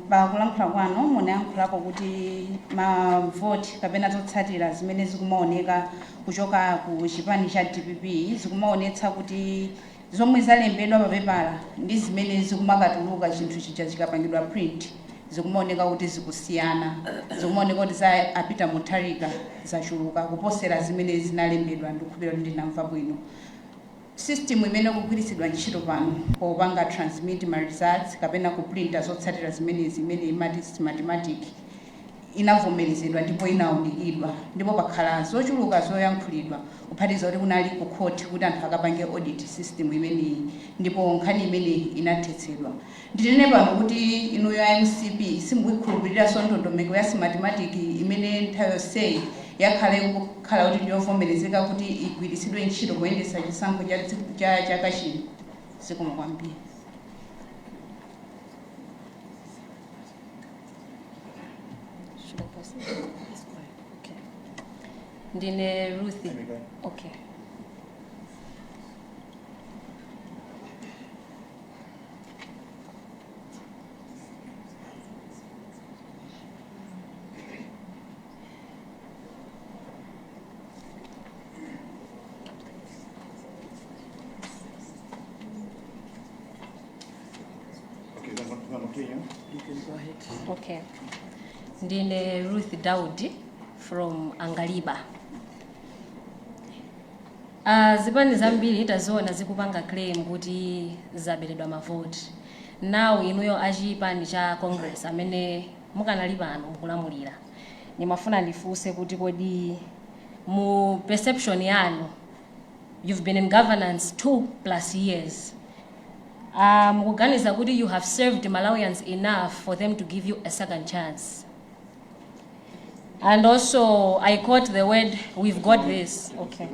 Bakulankhula kwano munayankhulako kuti mavoti kapena zotsatira zimene zikumaoneka kuchoka ku chipani cha DPP zikumaonetsa kuti zomwe zalembedwa papepala ndi zimene zikumakatuluka chinthu chija chikapangidwa print zikumaoneka kuti zikusiyana, zikumaoneka kuti za apita mutharika zachuluka kuposera zimene zinalembedwa. Ndikukhulupirira kuti ndinamva bwino. System imene kugwiritsidwa ntchito pano popanga transmit ma results kapena kuprinta zotsatira zimene imati systematic inavomerezedwa ndipo inaunikidwa, ndipo pakhala zochuluka zoyankhulidwa kuphatiza kuti kunali ku court kuti anthu akapange audit system imeneyi, ndipo nkhani imeneyi inathetsedwa. Ndinene pano kuti inu ya MCP simukukhulupirira ndondomeko ya systematic imene nthawi yonse yakhala kuti ndiyovomerezeka kuti igwiritsidwe ntchito kuyendetsa chisankho cha chaka chino. Zikomo kwambiri. Okay. Ndine Ruthi. Okay. Okay. Ndine Ruth Daudi from Angaliba. Zipani zambiri taziona zikupanga claim kuti zaberedwa mavoti. Now inuyo achipani cha Congress amene mukanali pano mukulamulira. Nimafuna ndifunse kuti kodi mu perception yanu, you've been in governance 2+ years. Mukuganiza kuti you have served Malawians enough for them to give you a second chance. And also, I caught the word, we've got this. Okay.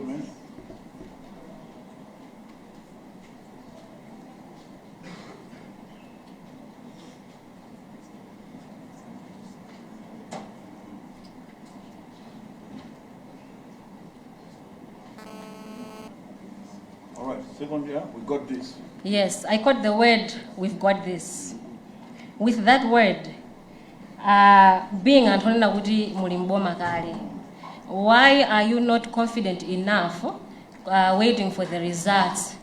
All right, second year, we got this. Yes, I caught the word, we've got this. With that word, being Antonina kuti mulimboma kale, why are you not confident enough waiting for the results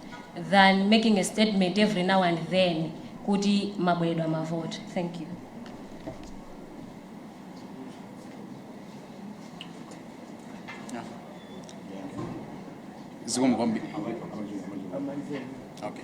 than making a statement every now and then kuti mabweredwa mavote? Thank you. Okay.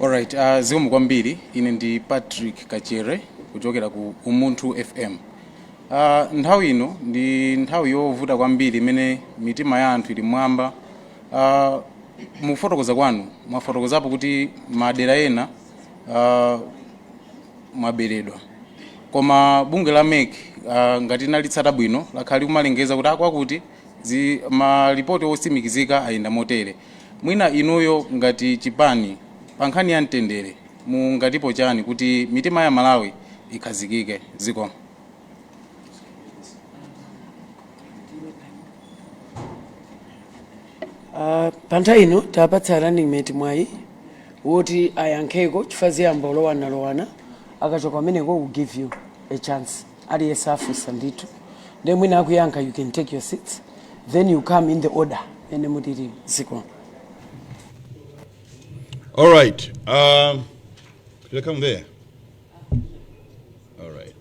Alright, zikomo kwambiri. Ine ndi Patrick Kachere kuchokera ku Umunthu FM. Nthawi ino ndi nthawi yovuta kwambiri imene mitima ya anthu ili mwamba. Mufotokoza kwanu mwafotokozapo kuti madera ena mwaberedwa. Koma bungwe la MEC ngati nalitsata bwino lakhali kumalengeza kuti akwakuti malipoti osimikizika ayenda motere. Mwina inuyo ngati chipani pankhani ya mtendere mungatipo chani kuti mitima ya Malawi ikhazikike zikomo. Pantha ino tapatsa running mate mwayi woti ayankheko chifazi yamba lowana akachoka ameneko will give you a chance aliyesa afunsa ndithu then mwina akuyankha you can take your seats then you come in the order ene mutiri zikomo. All right. Should I come there? All right.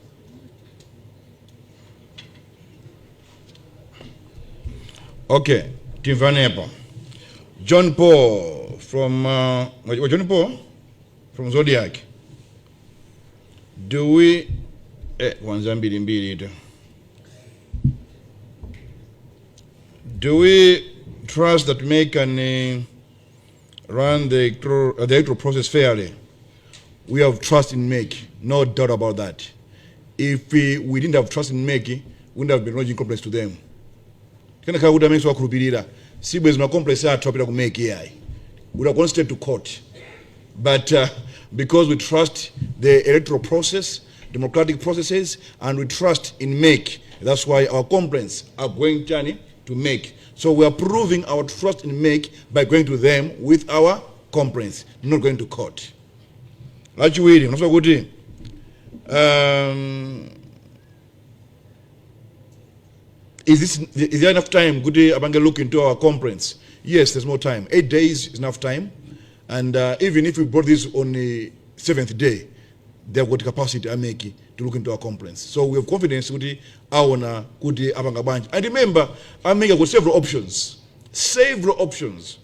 Okay. Tamvani hapa. John Paul from John Paul from Zodiac. Do we do we trust that we can run the electoral process fairly? We have trust in MEC, no doubt about that. If we didn't have trust in MEC, we wouldn't have been lodging complaints to them. Kana ka uda menso akurupirira sibwe zina complaints ya topira ku MEC yai. We would have gone straight to court. But because we trust the electoral process, democratic processes, and we trust in MEC, that's why our complaints are going to MEC. So we are proving our trust in MEC by going to them with our complaints, not going to court. Is there enough time? Good day, Abange look into our complaints. Yes, there's more time. 8 days is enough time. And even if we brought this on the 7th day, they have got capacity to look into our complaints. So we have confidence with our Abanga Banj. And remember, Ameki got several options. Several options.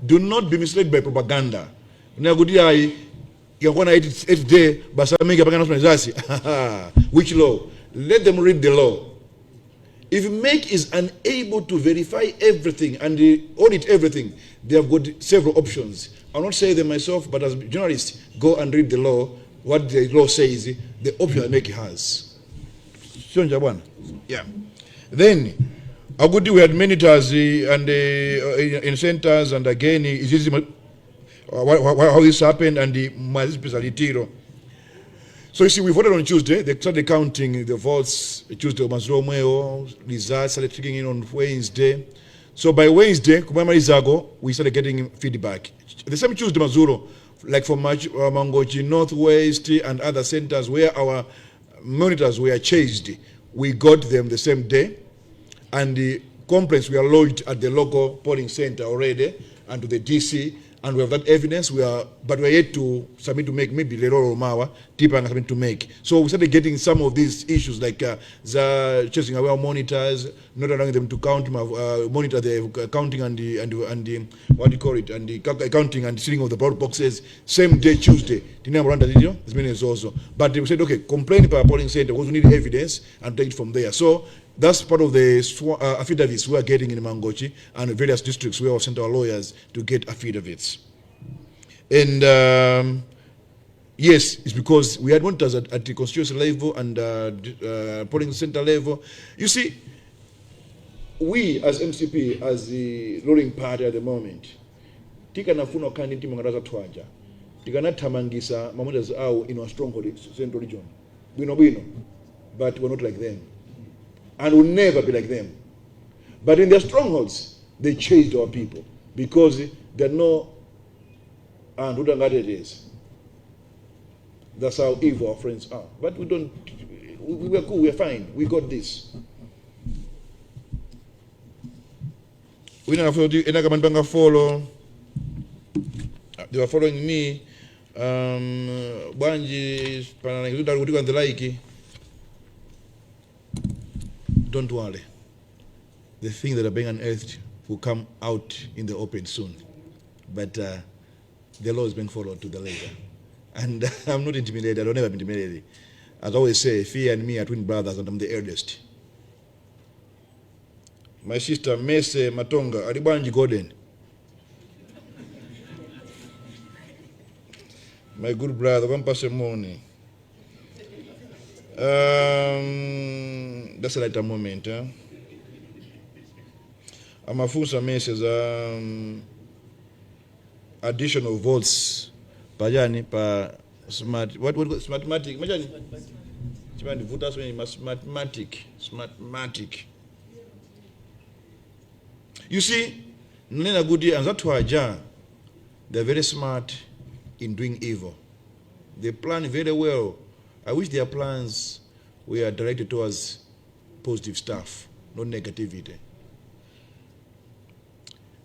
Do not be misled by propaganda. Which law? Let them read the law. If MEC is unable to verify everything and audit everything, they have got several options. I'll not say them myself, but as journalists, go and read the law. What the law says, the option that MEC has. Yeah. Then, Aguti, we had monitors and in centers, and again, is this how this happened, and the speciality. So you see, we voted on Tuesday. They started counting the votes Tuesday. Zomwe results started kicking in on Wednesday. So by Wednesday, we started getting feedback. The same Tuesday, Mazuro, like for Mangochi, Northwest, and other centers where our monitors were chased, we got them the same day. And the complaints were lodged at the local polling center already and to the DC. And we have that evidence, but we are yet to submit to make maybe Lero or Mawa, Tipang submit to make. So we started getting some of these issues like the chasing away our monitors, not allowing them to count, monitor the counting and the what do you call it, and the counting and the sealing of the ballot boxes, same day, Tuesday. As many as also. But we said, okay, complain about polling center because we need evidence and take it from there. So that's part of the affidavits we are getting in Mangochi and various districts where we sent our lawyers to get affidavits. And yes, it's because we had monitors at the constituency level and polling center level. You see, we as MCP, as the ruling party at the moment, tikanafuna candidate mangaraza twaja, tikanatamangisa mamonitors au in our stronghold central region. Bino, but we're not like them. And will never be like them. But in their strongholds, they chased our people because they know and who don't it is. That's how evil our friends are. But we were cool, we're fine, we got this. We don't have to follow. They were following me. Banji, don't worry. The things that are being unearthed will come out in the open soon. But the law is being followed to the letter. And I'm not intimidated. I don't ever be intimidated. As I always say, Fia and me are twin brothers, and I'm the eldest. My sister, Mese Matonga, Adibanji Gordon. My good brother, one person morning. That's a lighter moment. Amafusa messages additional votes. Pajani pa smart. What smartmatic? Majani. Chimani voters when smartmatic. You see, Nena Gudi and Zatwaja, they're very smart in doing evil. They plan very well. I wish their plans were directed towards positive stuff, not negativity.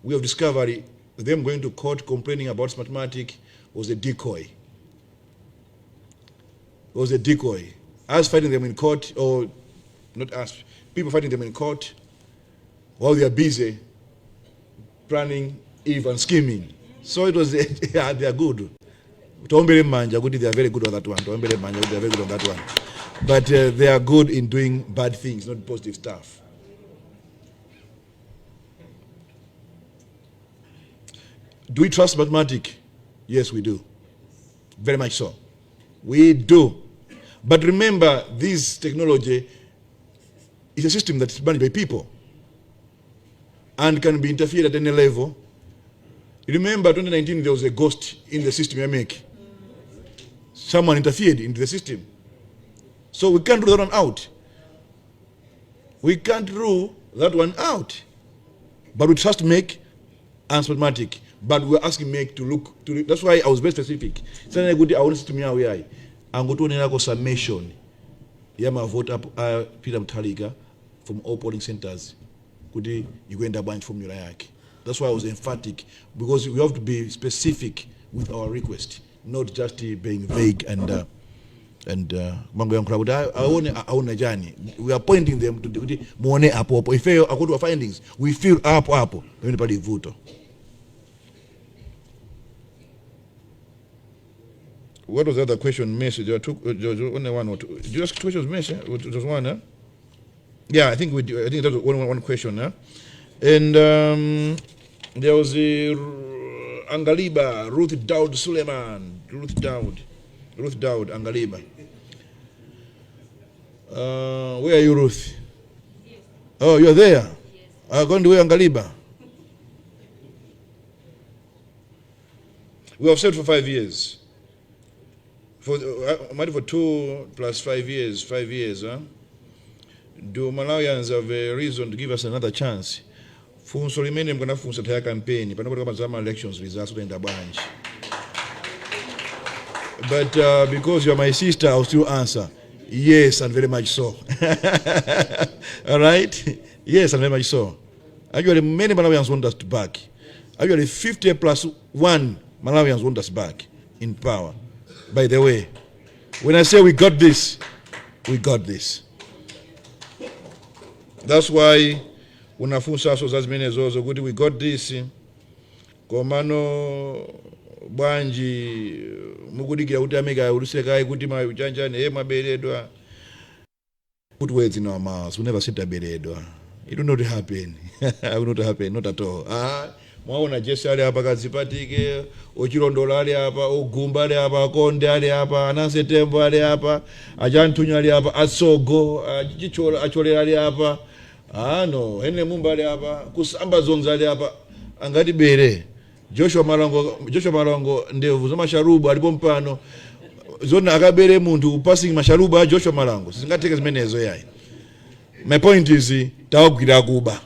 We have discovered them going to court complaining about Smartmatic was a decoy. It was a decoy. Us fighting them in court, or not us, people fighting them in court while they are busy planning evil and scheming. So it was, they are good. They are very good on that one. They are very good on that one. But they are good in doing bad things, not positive stuff. Do we trust mathematics? Yes, we do. Very much so. We do. But remember, this technology is a system that is managed by people and can be interfered at any level. Remember, 2019, there was a ghost in the system you make. Someone interfered into the system. So we can't rule that one out. We can't rule that one out. But we trust make and Smartmatic. But we're asking make to look to that's why I was very specific. I want to me away. I'm going to do a summation. Yama vote up Peter Mutaliga from all polling centers. Could you go in the bunch from your yaki? That's why I was emphatic, because we have to be specific with our request, not just being vague and we are pointing them to the money up. If I go to our findings, we feel up. Anybody vote. What was the other question? Message? There were only one or two. Did you ask questions? Message? Just one, huh? Yeah, I think we do. I think that was one question, huh? And there was Angaliba, Ruth Dowd Suleiman, Ruth Dowd Angaliba. Where are you, Ruth? Oh, you're there? Going to Angaliba. We have served for 5 years. For 2 plus 5 years, 5 years, huh? Do Malawians have a reason to give us another chance? Funso limene mkana funso taya campaign, panopo kama zama elections results in the bunch. But because you're my sister, I'll still answer. Yes, and very much so. All right? Yes, and very much so. Actually, many Malawians want us back. Actually, 50 plus 1 Malawians want us back in power. By the way, when I say we got this, we got this. That's why unafunsa so zazimene zozo kuti we got this. Komano bwanji mukudikira kuti ameka ulisekai kuti machanjani maberedwa. Put words in our mouths. We never said aberedwa. It will not happen. It will not happen, not at all. Mwaona Jesse ali hapa kazipatike, Ochirondola ali hapa, Ogumba ali hapa, Konde ali hapa, Ananse Tembo ali hapa, Ajantunya ali hapa, Asogo, Achole ali hapa, no, Hene Mumba ali hapa, Kusamba Zonza ali hapa, angati bere. Joshua Malongo ndevu za masharubu alipo mpano, zona akabere muntu passing masharubu Joshua Malongo. Singateke zimenezo yai. My point is, tawagwira kuba.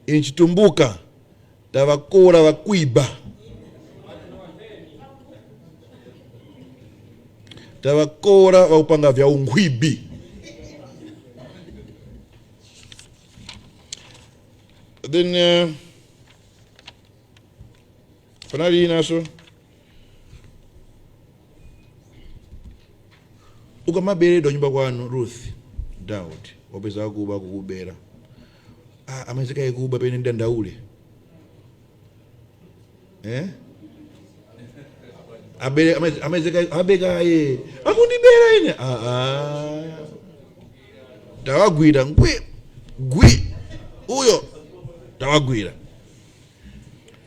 Inchitumbuka, tawakora wakwiba. Tawakora wakupanga vya ungwibi. Then, finally, naso, ukamabere do nyumba kwanu Ruth Daud wapeza kuba kukubera amezeka ikuba pene ndandaule amezeka abeka ye akundibera ine tawagwira gwi uyo tawagwira.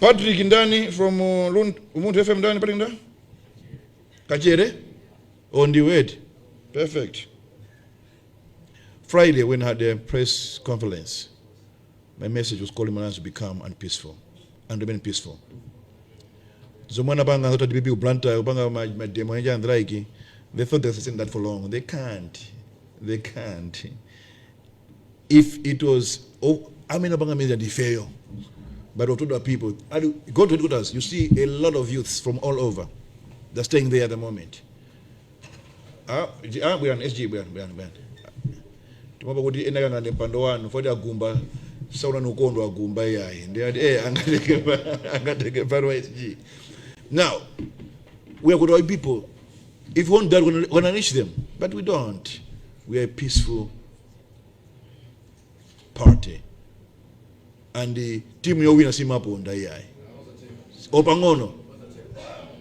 Patrick ndani from Umuntu FM ndani pale nda Kachere on the way. Perfect. Friday, when I had a press conference, my message was calling Malawians to become unpeaceful and remain peaceful. Zomwe banga hota DPP ublanta ubanga my demo nja andraiki. They thought they were saying that for long. They can't. They can't. If it was, I mean, banga means they fail. But to the people, go to headquarters, you see a lot of youths from all over. They're staying there at the moment. We are an SG, we are. Tumaba kuti ena kana nepando wanu fodi agumba sauna nukondo agumba yayi ndi angateke paro SG. Now we are good old people. If we want that, we're going to reach them, but we don't. We are a peaceful party, and the team yo wina simapo ndai yayi opangono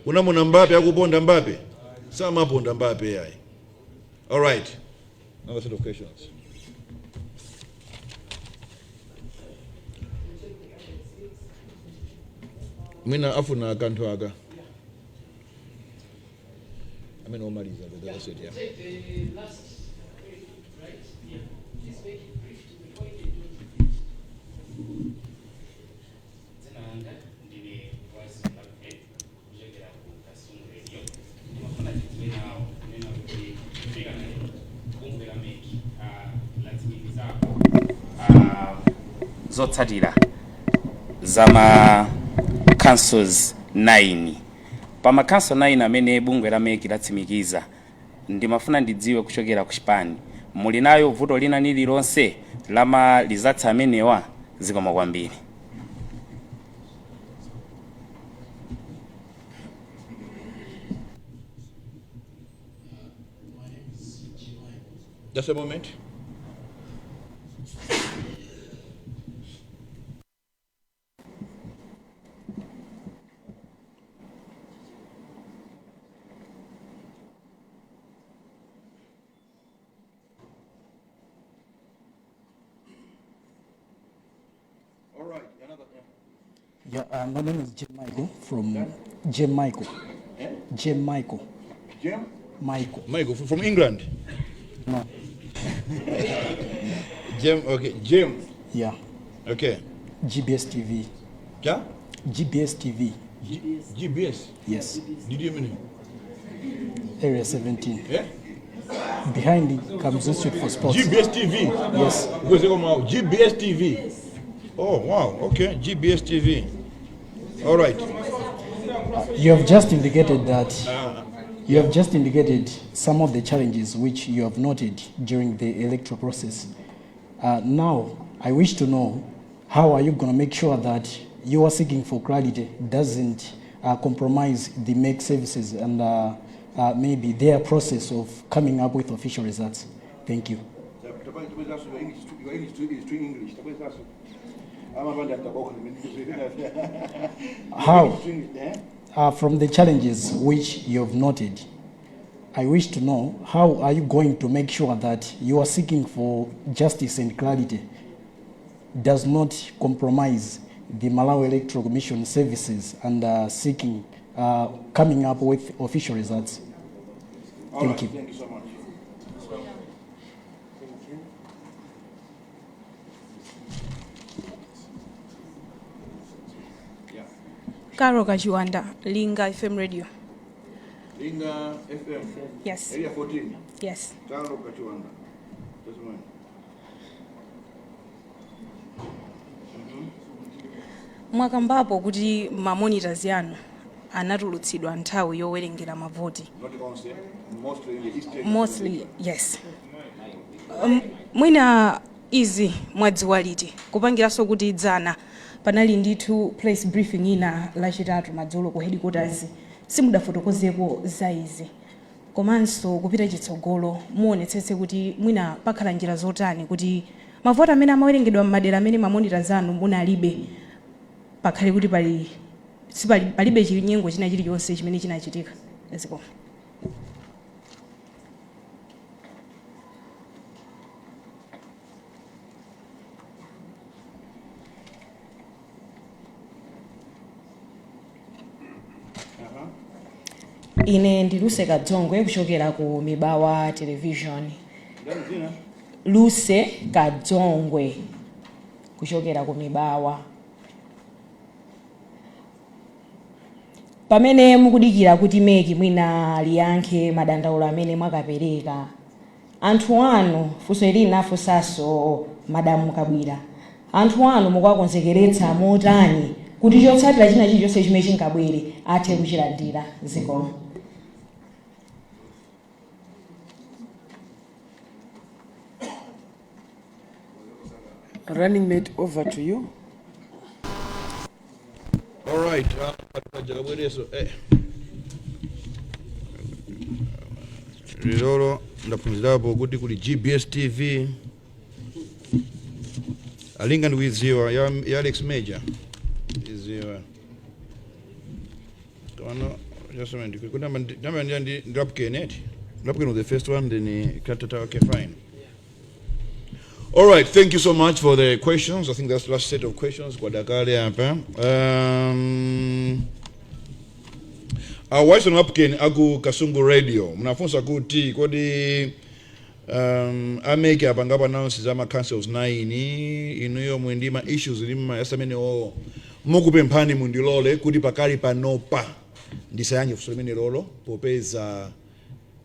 unamona Mbappe akuponda Mbappe sama ponda Mbappe yayi. All right, another set of questions. Mina afuna akantu aga. I mean, omaliza, but that's it, yeah. Zotsatira zama councils 9 pama council 9 amene bungwe la MEC latsimikiza ndimafuna ndidziwe kuchokera ku Chipani muli nayo vuto lina lililonse lama lizatsa amenewa zikoma kwambiri. Just a moment. All right, another. Yeah, my name is Jim Michael from Jim Michael. Eh? Jim Michael. Jim? Michael. Michael from England. No. Jim, okay, Jim. Yeah. Okay. GBS TV. Yeah? GBS TV. GBS? Yes. Did you mean? Area 17. Yeah? Behind it comes Institute for Sports. GBS TV? Yes. Because they come out. GBS TV. Oh, wow. Okay. GBS TV. All right. You have just indicated that some of the challenges which you have noted during the electoral process. Now, I wish to know, how are you going to make sure that you are seeking for clarity doesn't compromise the MEC services and maybe their process of coming up with official results? Thank you. How? From the challenges which you have noted, I wish to know, how are you going to make sure that you are seeking for justice and clarity does not compromise the Malawi Electoral Commission services and seeking, coming up with official results? Thank you. Thank you so much. Karo Kajiwanda, Linga FM Radio. Linga FM? Yes. Area 14? Yes. Karo Kajiwanda. Just a moment. Mwakambapo kuti mamonitors yanu anatulutsidwa nthawi yowerengera mavoti. Not only, mostly in the eastern. Mostly, yes. Mwina izi mwadziwa liti kupangiranso kuti dzana panali ndithu press briefing ina lachitatu madzulo ku headquarters simudafotokozeko za izi, komanso kupita chitsogolo muonetsetse kuti mwina pakhala njira zotani kuti mavoti amene amawerengedwa m'madera amene mamonitors anu munalibe pakhale kuti palibe chinyengo china chilichonse chimene chinachitika. Eziko. Ine ndi Luse Kadzongwe kuchokera ku Mibawa Television. Luse Kadzongwe kuchokera ku Mibawa. Pamene mukudikira kuti MEC mwina liyankhe madandaulo amene mwakapereka, anthu anu funso lina funsaso Madamu Kabwira, anthu anu mukwakonzekeretsa motani kuti chotsatira china chilichonse chimene chingabwere athe kuchilandira? Zikomo. Running mate, over to you. All right. Rilolo ndaphunzirapo kuti kuli GBS TV. Alinga ndikuidziwa ya Alex Major. Idziwa. Tono just a minute. Kuna ndi drop Kenneth. Drop Kenneth the first one, then Katata. Okay, fine. All right, thank you so much for the questions. I think that's the last set of questions. Why so napken aku Kasungu Radio? Mnafunsa kuti kodi ameke apangapa announces ama councils 9 inuyo mwindima issues lima yasamene o mukupemphani mundilole kuti pakali panopa ndisayanye fusolemene lolo popeza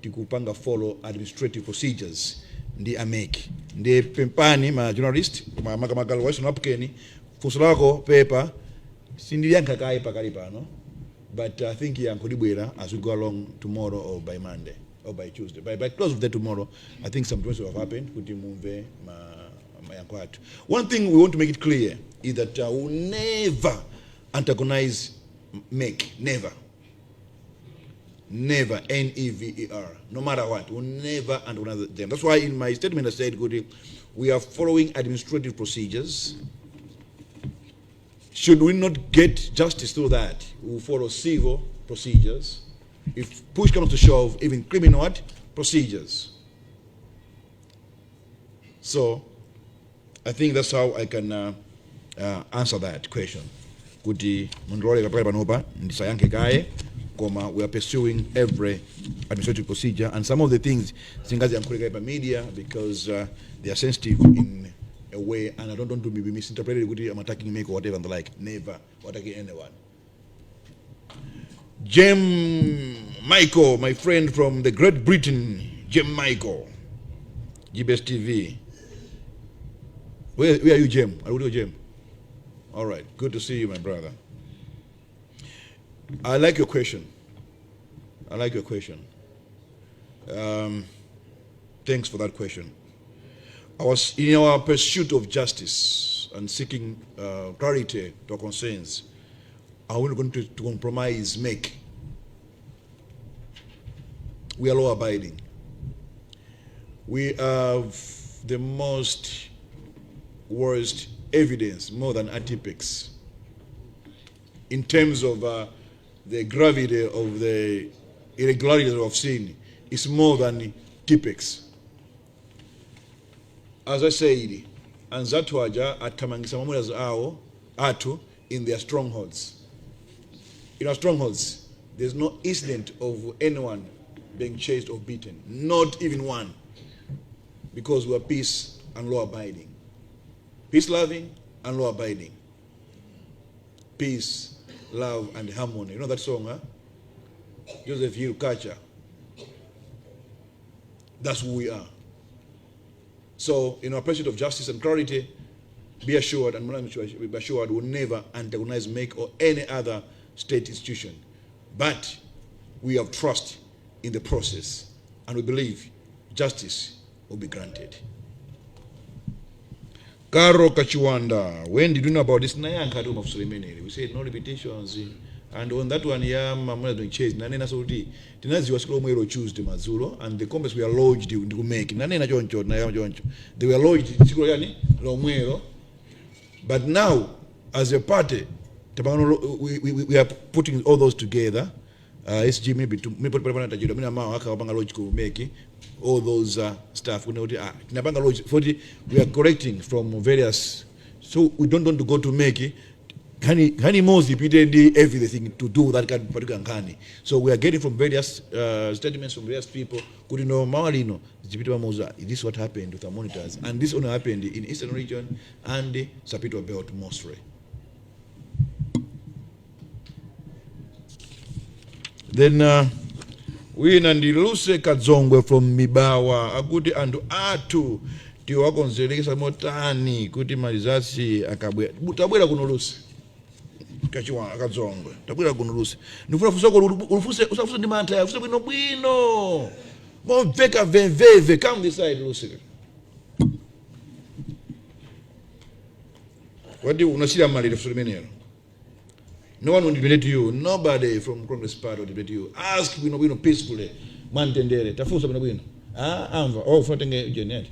tikupanga follow administrative procedures ndi ameki ndi pempani ma journalist makamagalo waiso napkeni funso lako pepa sindiliyankha kaye pakali pano, but I think yankulibwera as we go along tomorrow or by Monday or by Tuesday. By close of the tomorrow, I think some things will have happened. One thing we want to make it clear is that we'll never antagonize MEC, never. Never, N-E-V-E-R, no matter what, we'll never antagonize them. That's why in my statement I said, we are following administrative procedures. Should we not get justice through that, we'll follow civil procedures. If push comes to shove, even criminal procedures. So, I think that's how I can answer that question. Kuti mundrole kapale panopa ndisayankhe kaye we are pursuing every administrative procedure, and some of the things zingazi yankhulika by media because they are sensitive in a way, and I don't want to be misinterpreted kuti I'm attacking Make or whatever and the like. Never attacking anyone. Michael, my friend from the Great Britain, Michael, GBS TV. Where are you, Jem? Are you Jem? All right, good to see you, my brother. I like your question. Thanks for that question. In our pursuit of justice and seeking clarity to our concerns, are we going to compromise Make? We are law abiding. We have the most worst evidence, more than atypics, in terms of the gravity of the irregularities of sin. Is more than typics. As I said, and Zatwaja atamangisa mamulas ao atu in their strongholds. In our strongholds, there's no incident of anyone being chased or beaten, not even one, because we are peace and law abiding. Peace loving and law abiding. Peace, love, and harmony. You know that song, huh? Joseph Hill Kacha. That's who we are. So, in our pursuit of justice and clarity, be assured, and be assured, we'll never antagonize Make or any other state institution. But we have trust in the process, and we believe justice will be granted. Karo Kachiwanda, when did you know about this? We said no repetitions. And on that one, I'm doing chase. Nanena Saudi, Tinazi was Romero Tuesday, Mazulo, and the comments were lodged to make. Nanena Joncho, they were lodged in Romero. But now, as a party, we are putting all those together. SG maybe to make all those stuff. We are correcting from various, so we don't want to go to make it. Hani most repeatedly everything to do that kind of particular Nkani. So we are getting from various statements from various people. Could you know Marino? This is what happened with our monitors, and this only happened in Eastern region and the Sapito Belt mostly. Then we Nandiluse Kadzongwe from Mibawa, a good and atu tiwakonzelekesa motani kuti malizasi akabwe butabwera kunolusi kachiwa akadzongwe tabwera kunolusi ndifuna fusoko usafuse ndi mantha ufuse bwino momveka veveve come this side lusi wadi unasira malire fusole menero. No one will debate you. Nobody from Congress party will debate you. Ask bwino peacefully. Mantendere. Tafusa bwino. Amva. Oh, fatenge Janet.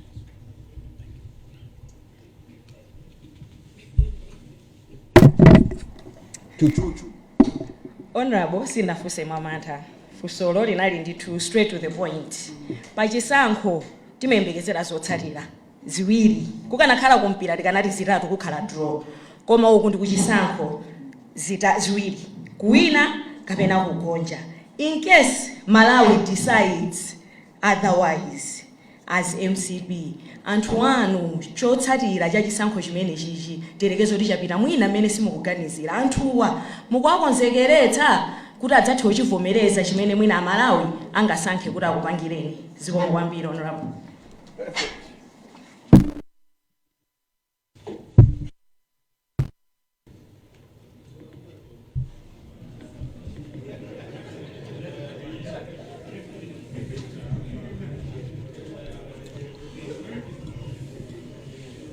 Honorable, sinafuse mamata. Fusolo linali nditu straight to the point. Pachisankho timembekezera zotsatira ziwiri. Kukanakhala kumpira tikanati zitatu kukhala draw. Koma uku ndi kuchisankho ziwiri. Kuwina kapena kugonja. In case Malawi decides otherwise as MCP, anthu anu chotsatira cha chisankho chimene chichi terekezo tichapita mwina mmene simukuganizira anthuwa mukuwakonzekeretsa kuti adzathe kuchivomereza chimene mwina Malawi angasankhe kuti akupangireni. Zikomo kwambiri honorable.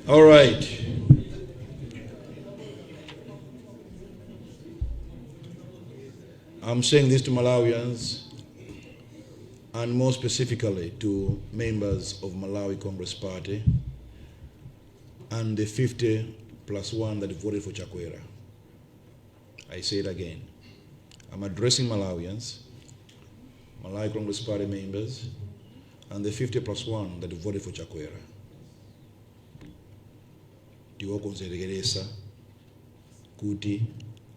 All right. I'm saying this to Malawians and more specifically to members of Malawi Congress Party and the 50+1 that voted for Chakwera. I say it again. I'm addressing Malawians, Malawi Congress Party members, and the 50+1 that voted for Chakwera. Tiwakonzerekeresa kuti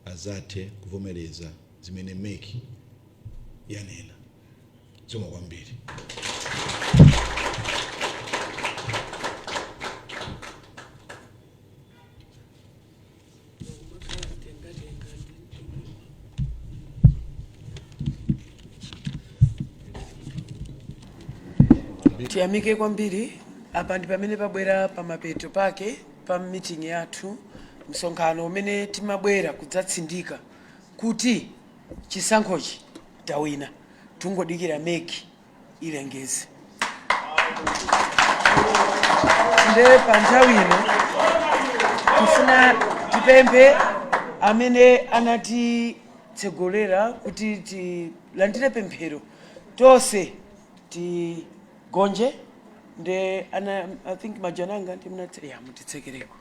azate kuvomereza zimene Make yanena. Zomwe kwambiri. Tiyamike kwambiri apa ndi pamene pabwera pamapeto pake pa meeting yathu, msonkhano umene timabwera kudzatsindika kuti chisankhochi tawina, tungodikira meki ilengeze. Nde pa nthawi ino tifuna tipemphe amene anatitsogolera kuti tilandire pemphero tonse tigonje. Nde I think majananga ndimnatse ya mutitsekereko.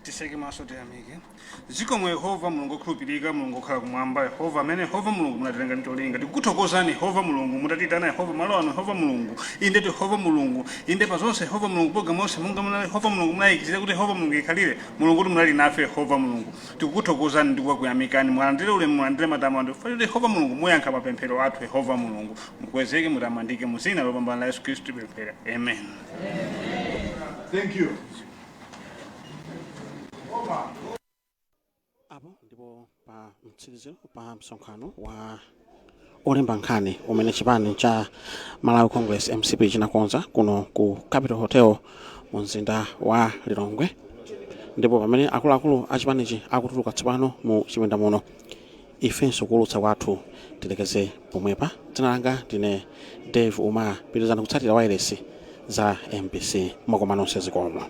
Tiseke maso tiyamike. Zikomwe Yehova Mulungu okhulupirika, Mulungu okhala kumwamba, Yehova amene Yehova Mulungu munatilenga nitolinga. Tikukuthokozani Yehova Mulungu, mutatitana Yehova malo ano Yehova Mulungu. Inde Yehova Mulungu, inde pazonse Yehova Mulungu poga mose munga munali Yehova Mulungu munayikizira kuti Yehova Mulungu ikhalire. Mulungu kuti munali nafe Yehova Mulungu. Tikukuthokozani ndi kuyamikani, mulandire ulemu, mulandire matamando. Falire Yehova Mulungu muyankha mapemphero athu Yehova Mulungu. Mukwezeke mutamandike mu dzina lopambana la Yesu Khristu pemphera. Amen. Thank you. Apo ndipo pa mtsiriziro pa msonkhano wa olemba nkhani umene chipani cha Malawi Congress MCP chinakonza kuno ku Capital Hotel mu mzinda wa Lilongwe, ndipo pamene akuluakulu a chipanichi akutuluka tsopano mu chipinda muno, ifenso kuulutsa kwathu tilekeze pomwepa. Dzina langa ndine Dave Uma, pitirizani kutsatira wireless za MBC. Mwakoma nonse zikomo.